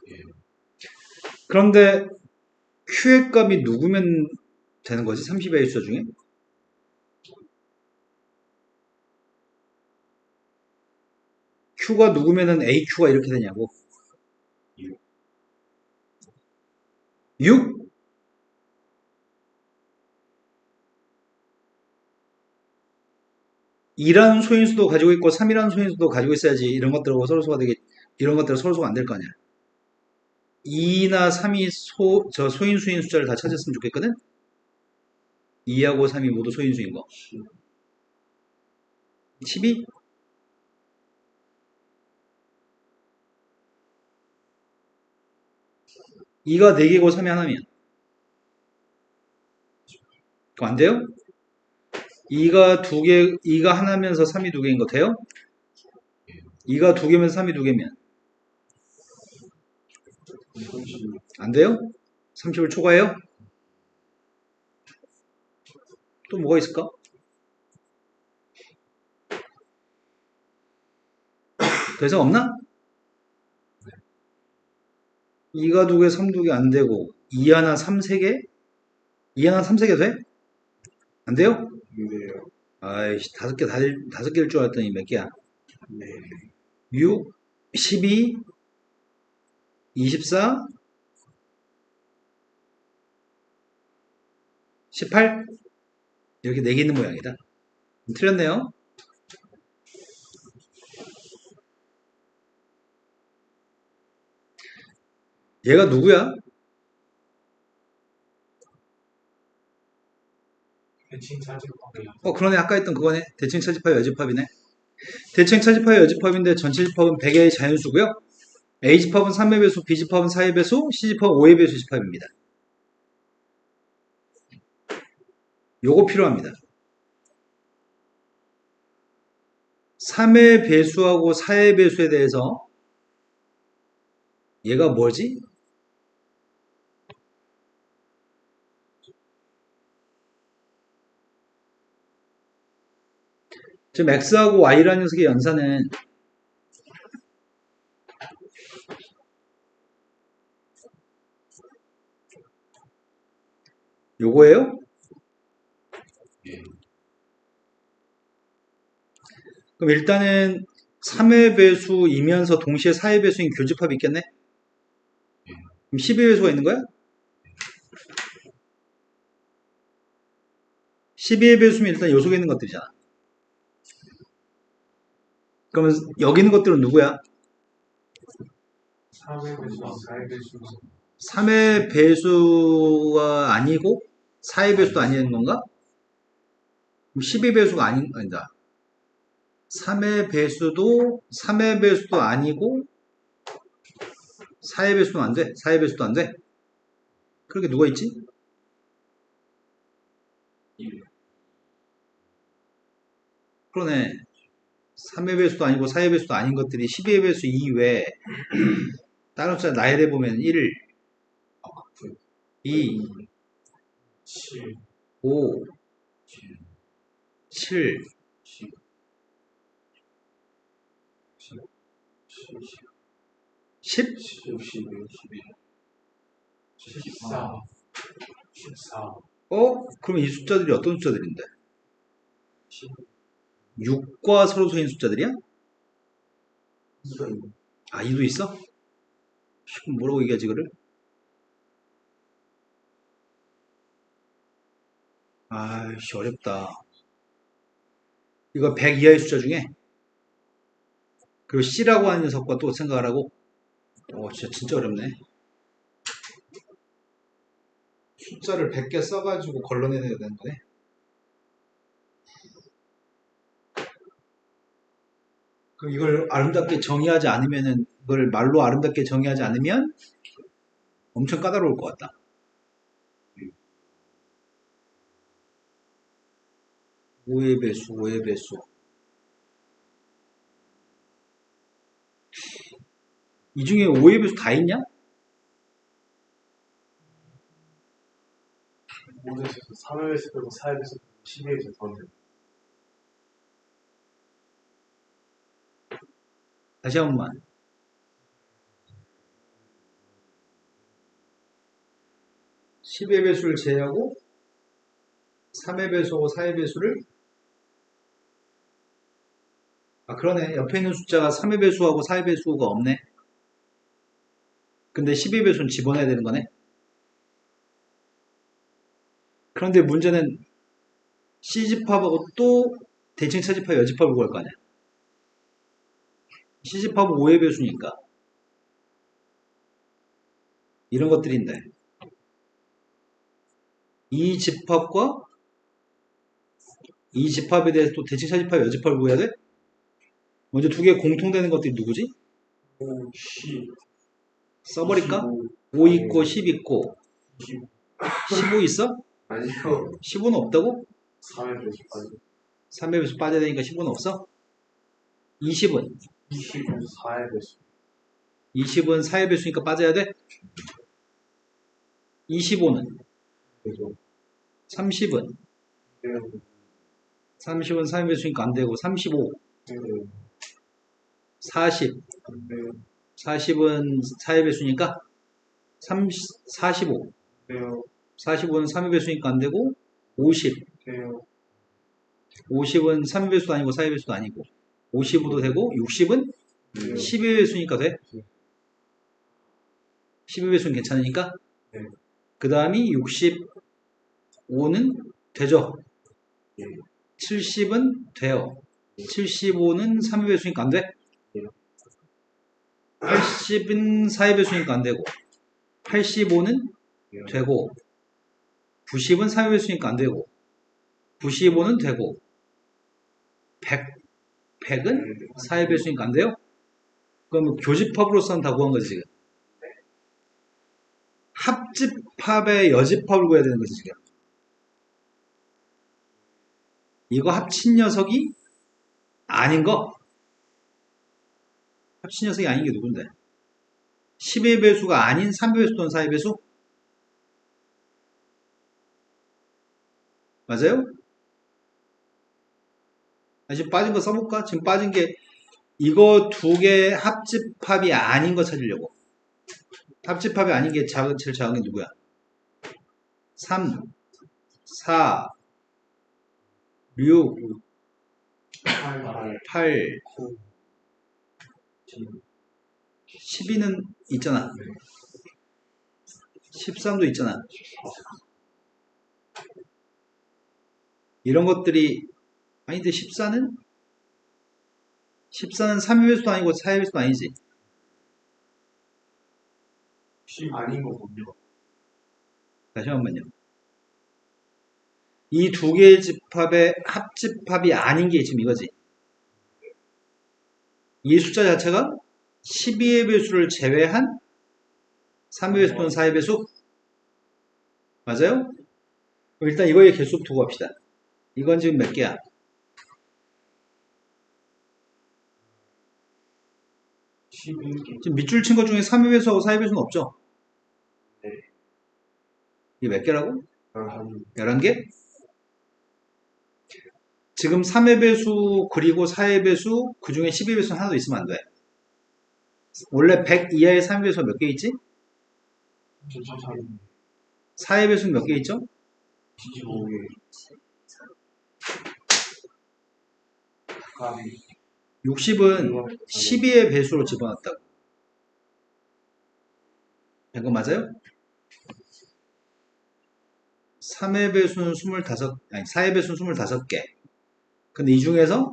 예, 그런데 Q의 값이 누구면 되는 거지? 30의 숫자 중에? Q가 누구면은 AQ가 이렇게 되냐고. 6, 6? 이라는 소인수도 가지고 있고 3이라는 소인수도 가지고 있어야지 이런 것들하고 서로소가 되게 이런 것들은 서로소가 안 될 거 아니야. 2나 3이 소인수인 숫자를 다 찾았으면 좋겠거든? 2하고 3이 모두 소인수인 거. 12? 2가 4개고 3이 하나면. 그거 안 돼요? 2가 하나면서 3이 2개인 거 돼요? 2가 2개면 3이 2개면. 36. 안 돼요? 30을 초과해요? 또 뭐가 있을까? 더 이상 없나? 2가 2개, 3 2개 안 되고 2 하나 3 3개? 2 하나 3 3개 돼? 안 돼요? 네요. 아이씨, 5개 다섯 개일 줄 알았더니 몇 개야? 네. 6, 12, 24, 18? 이렇게 4개 있는 모양이다. 틀렸네요. 얘가 누구야? 대칭 차지 관계. 그러네. 아까 했던 그거네. 대칭 차집합, 여집합이네. 대칭 차집합, 여집합인데 전체 집합은 100의 자연수고요. A집합은 3의 배수, B집합은 4의 배수, C집합은 5의 배수 집합입니다. 요거 필요합니다. 3의 배수하고 4의 배수에 대해서 얘가 뭐지? 지금 X하고 Y라는 녀석의 연산은 요거예요? 예, 그럼 일단은 3의 배수이면서 동시에 4의 배수인 교집합이 있겠네? 그럼 12의 배수가 있는 거야? 12의 배수면 일단 요 속에 있는 것들이잖아. 그러면 여기 있는 것들은 누구야? 3의 배수, 4의 배수. 3의 배수가 아니고 4의 배수도 아니는 건가? 그럼 12 배수가 아니다. 3의 배수도 아니고 4의 배수도 안 돼. 4의 배수도 안 돼. 그렇게 누가 있지? 1, 그러네. 3의 배수도 아니고 4의 배수도 아닌 것들이 12의 배수 이외에 다른 숫자 나열해 보면 1, 2, 7, 5, 7, 7, 10, 10? 11, 14, 14, 그럼 이 숫자들이 어떤 숫자들인데? 10, 6과 서로 소인 숫자들이야? 2가 있는 아, 2도 있어? 그럼 뭐라고 얘기하지, 이거를? 아이씨, 어렵다. 이거 100 이하의 숫자 중에, 그리고 C라고 하는 녀석과 또 생각을 하고, 진짜 어렵네. 숫자를 100개 써가지고 걸러내야 되는 거네. 그럼 이걸 아름답게 정의하지 않으면은, 이걸 말로 아름답게 정의하지 않으면 엄청 까다로울 것 같다. 5의 배수, 5의 배수. 이 중에 5의 배수 다 있냐? 모든 세수 3회에서 빼고 4회에서 12회에서 더는 다시 한 번만. 10의 배수를 제외하고 3의 배수하고 4의 배수를 그러네. 옆에 있는 숫자가 3의 배수하고 4의 배수가 없네. 근데 12의 배수는 집어넣어야 되는 거네. 그런데 문제는 C집합하고 또 대칭 차집합, 여집합을 구할 거 아니야. C집합은 5의 배수니까. 이런 것들인데. 이 집합과 이 집합에 대해서 또 대칭 차집합, 여집합을 구해야 돼? 먼저 두 개 공통되는 것들이 누구지? 5, 10, 써버릴까? 25, 5 있고 10 있고 20, 15 있어? 아니요 15는 없다고? 3회에서 3의 배수 빠져야 되니까 15는 없어? 20은? 20은 4회에서 20은 4의 배수니까 빠져야 돼? 25는? 그래서 30은? 30은 4의 배수니까 안 되고 35, 40, 40은 4의 배수니까 45, 45는 3의 배수니까 안 되고 50, 50은 3의 배수도 아니고 4의 배수도 아니고 55도 되고 60은 12의 배수니까 돼? 12의 배수는 괜찮으니까? 네. 그 다음이 65는 되죠? 70은 돼요. 75는 3의 배수니까 안 돼? 80은 4의 배수니까 안 되고 85는 되고 90은 3의 배수니까 안 되고 95는 되고 100은 4의 배수니까 안 돼요? 그럼 교집합으로서는 다 구한 거지 지금. 합집합의 여집합을 구해야 되는 거지 지금. 이거 합친 녀석이 아닌 거. 합친 녀석이 아닌 게 누군데? 10의 배수가 아닌 3의 배수 또는 4의 배수? 맞아요? 지금 빠진 거 써볼까? 지금 빠진 게 이거 두 개 합집합이 아닌 거 찾으려고. 합집합이 아닌 게 제일 작은 게 누구야? 3, 4, 6, 8, 12는 있잖아. 13도 있잖아. 이런 것들이 아닌데 14는 3의 배수도 아니고 4의 배수도 아니지. 10 아닌 거군요. 다시 한 번요. 이 두 개의 집합의 합집합이 아닌 게 지금 이거지. 이 숫자 자체가 12의 배수를 제외한 3의 배수 또는 4의 배수? 맞아요? 그럼 일단 이거의 개수 두고 갑시다. 이건 지금 몇 개야? 11개. 지금 밑줄 친 것 중에 3의 배수하고 4의 배수는 없죠? 네. 이게 몇 개라고? 11. 11개? 지금 3의 배수 그리고 4의 배수 그 중에 10의 배수는 하나도 있으면 안 돼. 원래 100 이하의 3의 배수가 몇 개 있지? 4의 배수는 몇 개 있죠? 25개. 60은 12의 배수로 집어넣었다고. 이거 맞아요? 3의 배수는 25, 아니 4의 배수는 25개. 근데 이 중에서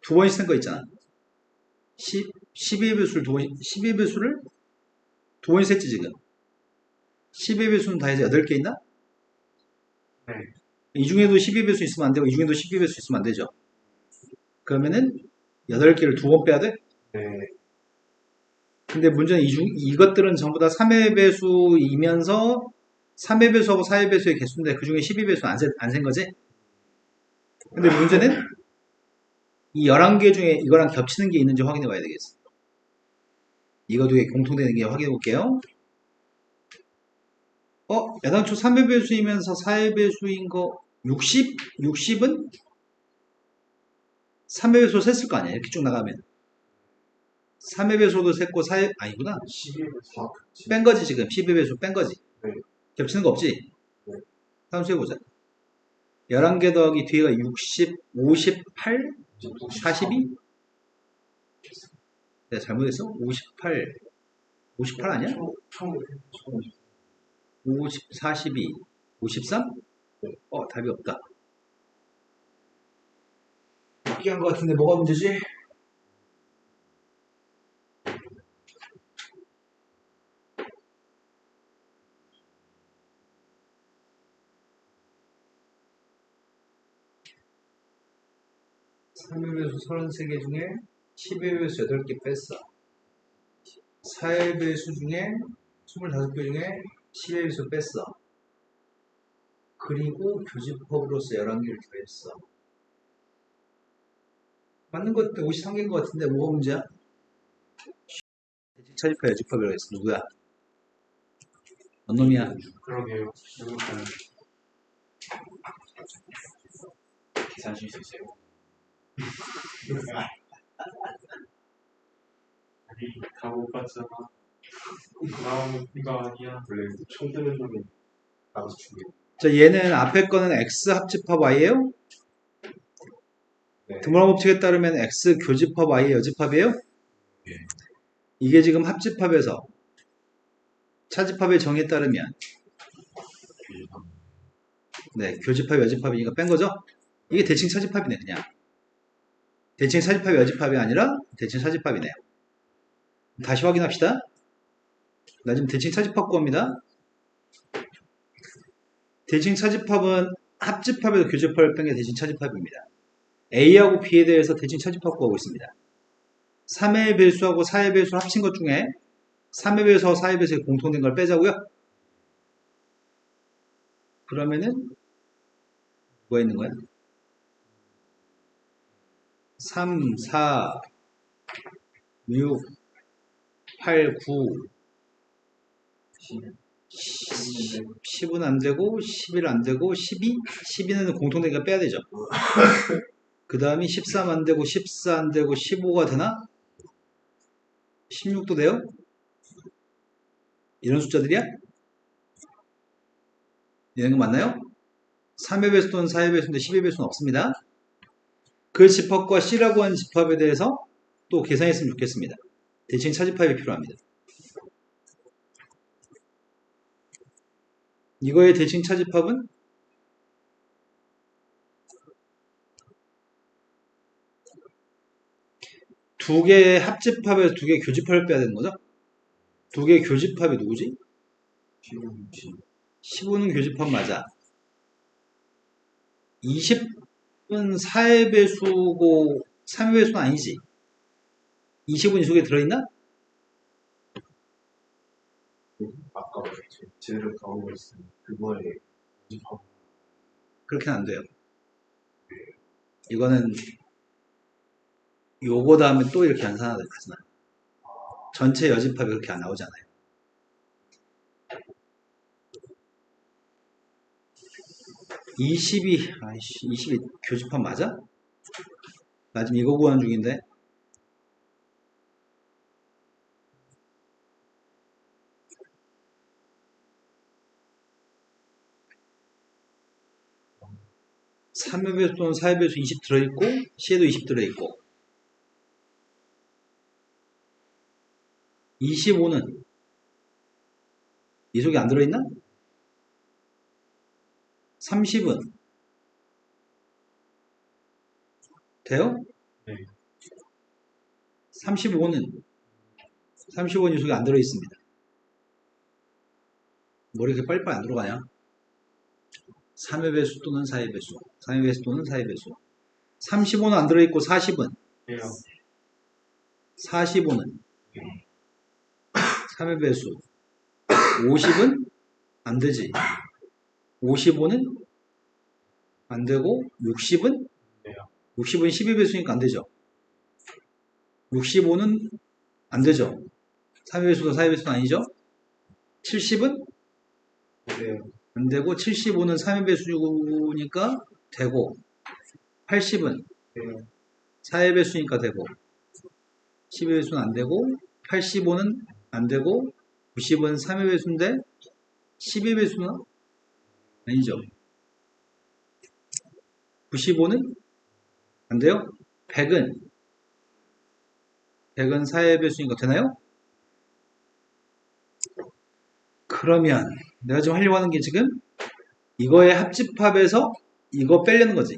두 번씩 쓴 거 있잖아. 12의 배수를 두 번, 12의 배수를 두 번씩 셌지 지금. 12의 배수는 다 해서 8개 있나? 네. 이 중에도 12의 배수 있으면 안 되고 이 중에도 12의 배수 있으면 안 되죠. 그러면은 8개를 두 번 빼야 돼? 네. 근데 문제는 이것들은 전부 다 3의 배수이면서 3의 배수하고 4의 배수의 개수인데 그 중에 12 배수 안 센 거지? 근데 문제는 이 11개 중에 이거랑 겹치는 게 있는지 확인해 봐야 되겠어. 이거 두 개 공통되는 게 확인해 볼게요. 애당초 3의 배수이면서 4의 배수인 거 60? 60은 3의 배수 셌을 거 아니야. 이렇게 쭉 나가면. 3의 배수도 셌고 4의 아니구나. 11에서 뺀 거지 지금. 12의 배수 뺀 거지. 네. 겹치는 거 없지? 네. 함수해보자. 11개 더하기 뒤에가 60, 58, 42? 내가 잘못했어? 58, 58 아니야? 처음 50, 42, 53? 답이 없다. 느끼한 것 같은데 뭐가 문제지? 삼의 배수 33개 중에 10의 배수 8개 뺐어. 4의 배수 중에 25개 중에 10의 배수 뺐어. 그리고 교집합으로서 11개를 더했어. 맞는 것 같은데 53개인 것 같은데 뭐가 문제야? 차집합, 여집합이라고 했어. 누구야? 뭔 놈이야? 그러게요. 계산 실수 있어요. 아니, 다 못 봤잖아. 나오는 이거 아니야. 원래 총 뜨는 놈이 나가서 죽여. 자, 얘는 앞에 거는 X 합집합 Y예요? 네. 드물어 법칙에 따르면 X 교집합 Y 여집합이에요? 예. 이게 지금 합집합에서 차집합의 정의에 따르면 네, 교집합 여집합이니까 뺀 거죠? 이게 대칭 차집합이네 그냥. 대칭 차집합이 여집합이 아니라 대칭 차집합이네요. 다시 확인합시다. 나 지금 대칭 차집합 구합니다. 대칭 차집합은 합집합에서 교집합을 뺀 게 대칭 차집합입니다. A하고 B에 대해서 대칭 차집합 구하고 있습니다. 3의 배수하고 4의 배수 합친 것 중에 3의 배수하고 4의 배수의 공통된 걸 빼자고요. 그러면은 뭐가 있는 거야? 3, 4, 6, 8, 9, 10은 안 되고 11 안 되고 12? 12는 공통된 걸 빼야 되죠. 그 다음이 13 안 되고 14 안 되고 15가 되나? 16도 돼요? 이런 숫자들이야? 이런 거 맞나요? 3의 배수 또는 4의 배수인데 10의 배수는 없습니다. 그 집합과 C라고 하는 집합에 대해서 또 계산했으면 좋겠습니다. 대칭 차집합이 필요합니다. 이거의 대칭 차집합은 두 개의 합집합에서 두 개의 교집합을 빼야 되는 거죠? 두 개의 교집합이 누구지? 15는 교집합 맞아. 20은 4의 배수고 3의 배수는 아니지. 20은 이 속에 들어있나? 아까 제대로 나오고 있으니 그거에 집합 그렇게는 안 돼요. 이거는 요거 다음에 또 이렇게 연산하잖아요. 전체 여집합이 그렇게 안 나오잖아요. 22 교집합 맞아? 나 지금 이거 구하는 중인데. 삼의 배수 또는 4의 배수 20 들어있고, C에도 20 들어있고. 25는 이 속에 안 들어있나? 30은 돼요? 네. 35는 이 속에 안 들어있습니다. 머리 이렇게 빨리빨리 안 들어가냐? 3의 배수 또는 4의 배수, 3의 배수 또는 4의 배수. 35는 안 들어있고 40은 해요. 45는 3의 배수, 50은 안 되지. 55는 안 되고 60은 돼요. 60은 12 배수니까 안 되죠. 65는 안 되죠. 3의 배수도 4의 배수도 아니죠. 70은 돼요. 안 되고 75는 3의 배수니까 되고 80은 돼요. 4의 배수니까 되고 10의 배수는 안 되고 85는 안 되고 90은 3의 배수인데 10의 배수는 아니죠. 95는 안 돼요. 100은 4의 배수니까 되나요? 그러면 내가 지금 하려고 하는 게 지금 이거의 합집합에서 이거 빼려는 거지.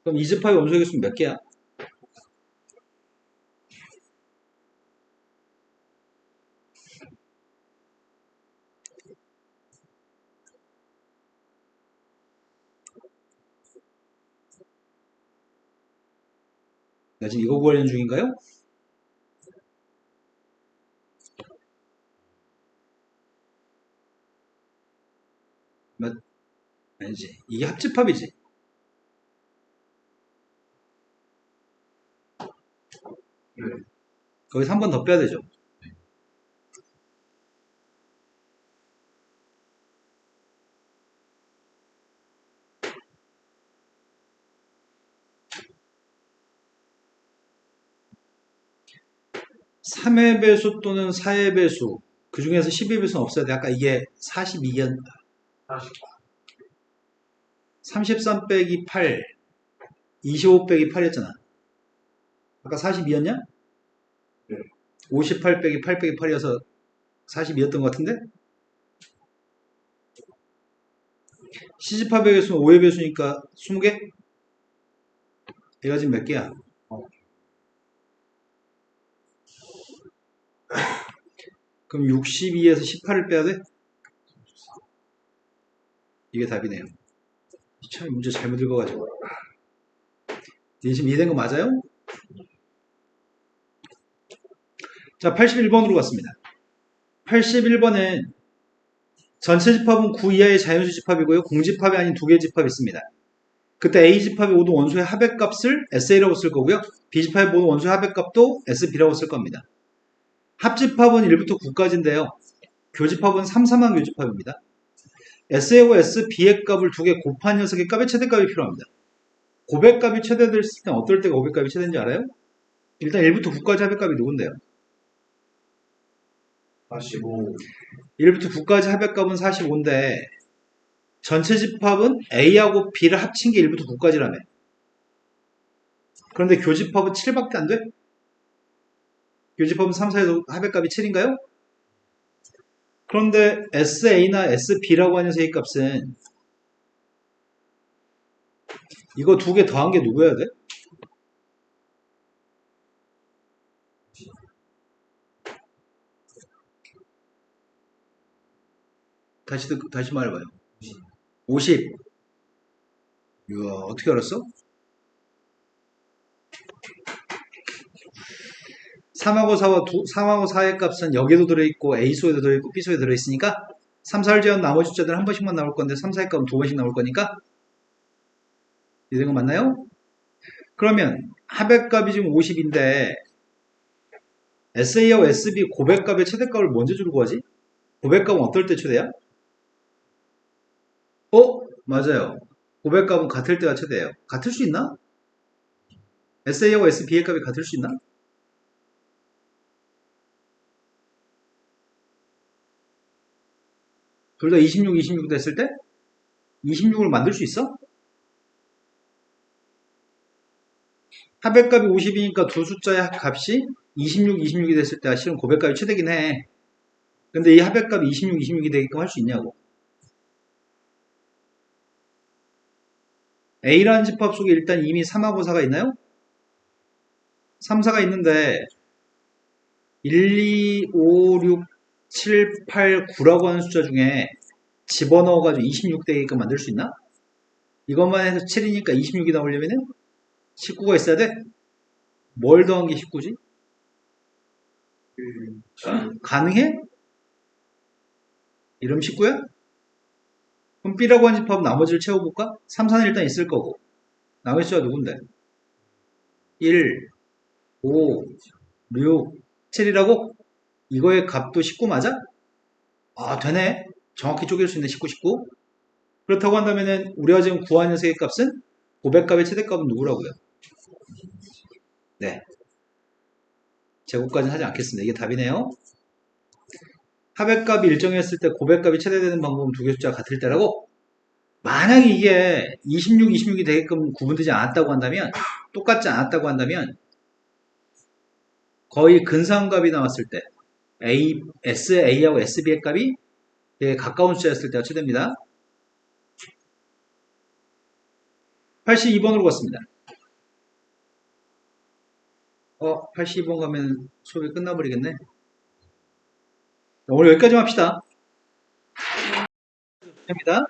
그럼 이 집합의 원소의 개수는 몇 개야? 내가 지금 이거 구하려는 중인가요? 아니지. 이게 합집합이지. 거기서 한 번 더 빼야 되죠. 삼의 배수 또는 4의 배수 그 중에서 10의 배수는 없어야 돼. 아까 이게 42연 33 빼기 8 25 빼기 8이었잖아. 아까 42였냐? 네. 58 빼기 8 빼기 8이어서 42였던 것 같은데? 시집합의 개수는 5의 배수니까 20개? 얘가 지금 몇 개야? 그럼 62에서 18을 빼야 돼? 이게 답이네요. 참 문제 잘못 읽어가지고. 지금 이해된 거 맞아요? 자, 81번으로 갔습니다. 81번은 전체 집합은 9 이하의 자연수 집합이고요. 공집합이 아닌 두 개의 집합이 있습니다. 그때 A집합의 모든 원소의 합의값을 SA라고 쓸 거고요. B집합의 모든 원소의 합의값도 SB라고 쓸 겁니다. 합집합은 1부터 9까지인데요. 교집합은 3, 3한 교집합입니다. SA하고 SB의 값을 두 개 곱한 녀석의 값의 최대값이 필요합니다. 고백값이 최대됐을 때 어떨 때가 고백값이 최대인지 알아요? 일단 1부터 9까지 합의값이 누군데요? 45 1부터 9까지 합의값은 45인데 전체 집합은 A하고 B를 합친 게 1부터 9까지라며. 그런데 교집합은 7밖에 안 돼? 교집합은 3, 4에서 합의값이 7인가요? 그런데 SA나 SB라고 하는 녀석의 값은 이거 두 개 더한 게 누구여야 돼? 다시 말해봐요. 50. 이야, 어떻게 알았어? 3하고 3하고 4의 값은 여기도 들어있고 A소에도 들어있고 B소에 들어있으니까 3, 4를 제한 나머지 숫자들은 한 번씩만 나올 건데 3, 4의 값은 두 번씩 나올 거니까 이런 거 맞나요? 그러면 합의 값이 지금 50인데 SA하고 SB 고백 값의 최대값을 먼저 주고 구하지? 고백 값은 어떨 때 최대야? 맞아요. 고백 값은 같을 때가 최대예요. 같을 수 있나? SA하고 SB의 값이 같을 수 있나? 둘 다 26, 26 됐을 때 26을 만들 수 있어? 합의값이 50이니까 두 숫자의 값이 26, 26이 됐을 때 실은 고백값이 최대긴 해. 근데 이 합의값이 26, 26이 되게끔 할 수 있냐고. A라는 집합 속에 일단 이미 3하고 4가 있나요? 3, 4가 있는데 1, 2, 5, 6, 7, 8, 9라고 하는 숫자 중에 집어넣어가지고 26 되게끔 만들 수 있나? 이것만 해서 7이니까 26이 나오려면은 19가 있어야 돼? 뭘 더한 게 19지? 가능해? 이러면 19야? 그럼 B라고 하는 집합 나머지를 채워볼까? 3, 4는 일단 있을 거고 나머지 숫자가 누군데? 1, 5, 6, 7이라고? 이거의 값도 19 맞아? 아 되네 정확히 쪼갤 수 있는 19, 19 그렇다고 한다면은 우리가 지금 구하는 녀석의 값은 고백값의 최대값은 누구라고요? 네 제곱까지는 하지 않겠습니다. 이게 답이네요. 합의값이 일정했을 때 고백값이 최대되는 방법은 두 개 숫자가 같을 때라고? 만약에 이게 26, 26이 되게끔 구분되지 않았다고 한다면 똑같지 않았다고 한다면 거의 근사함값이 나왔을 때 SA하고 SB의 값이 되게 가까운 숫자였을 때가 최대입니다. 82번으로 갔습니다. 82번 가면 수업이 끝나버리겠네. 오늘 여기까지 합시다. 감사합니다.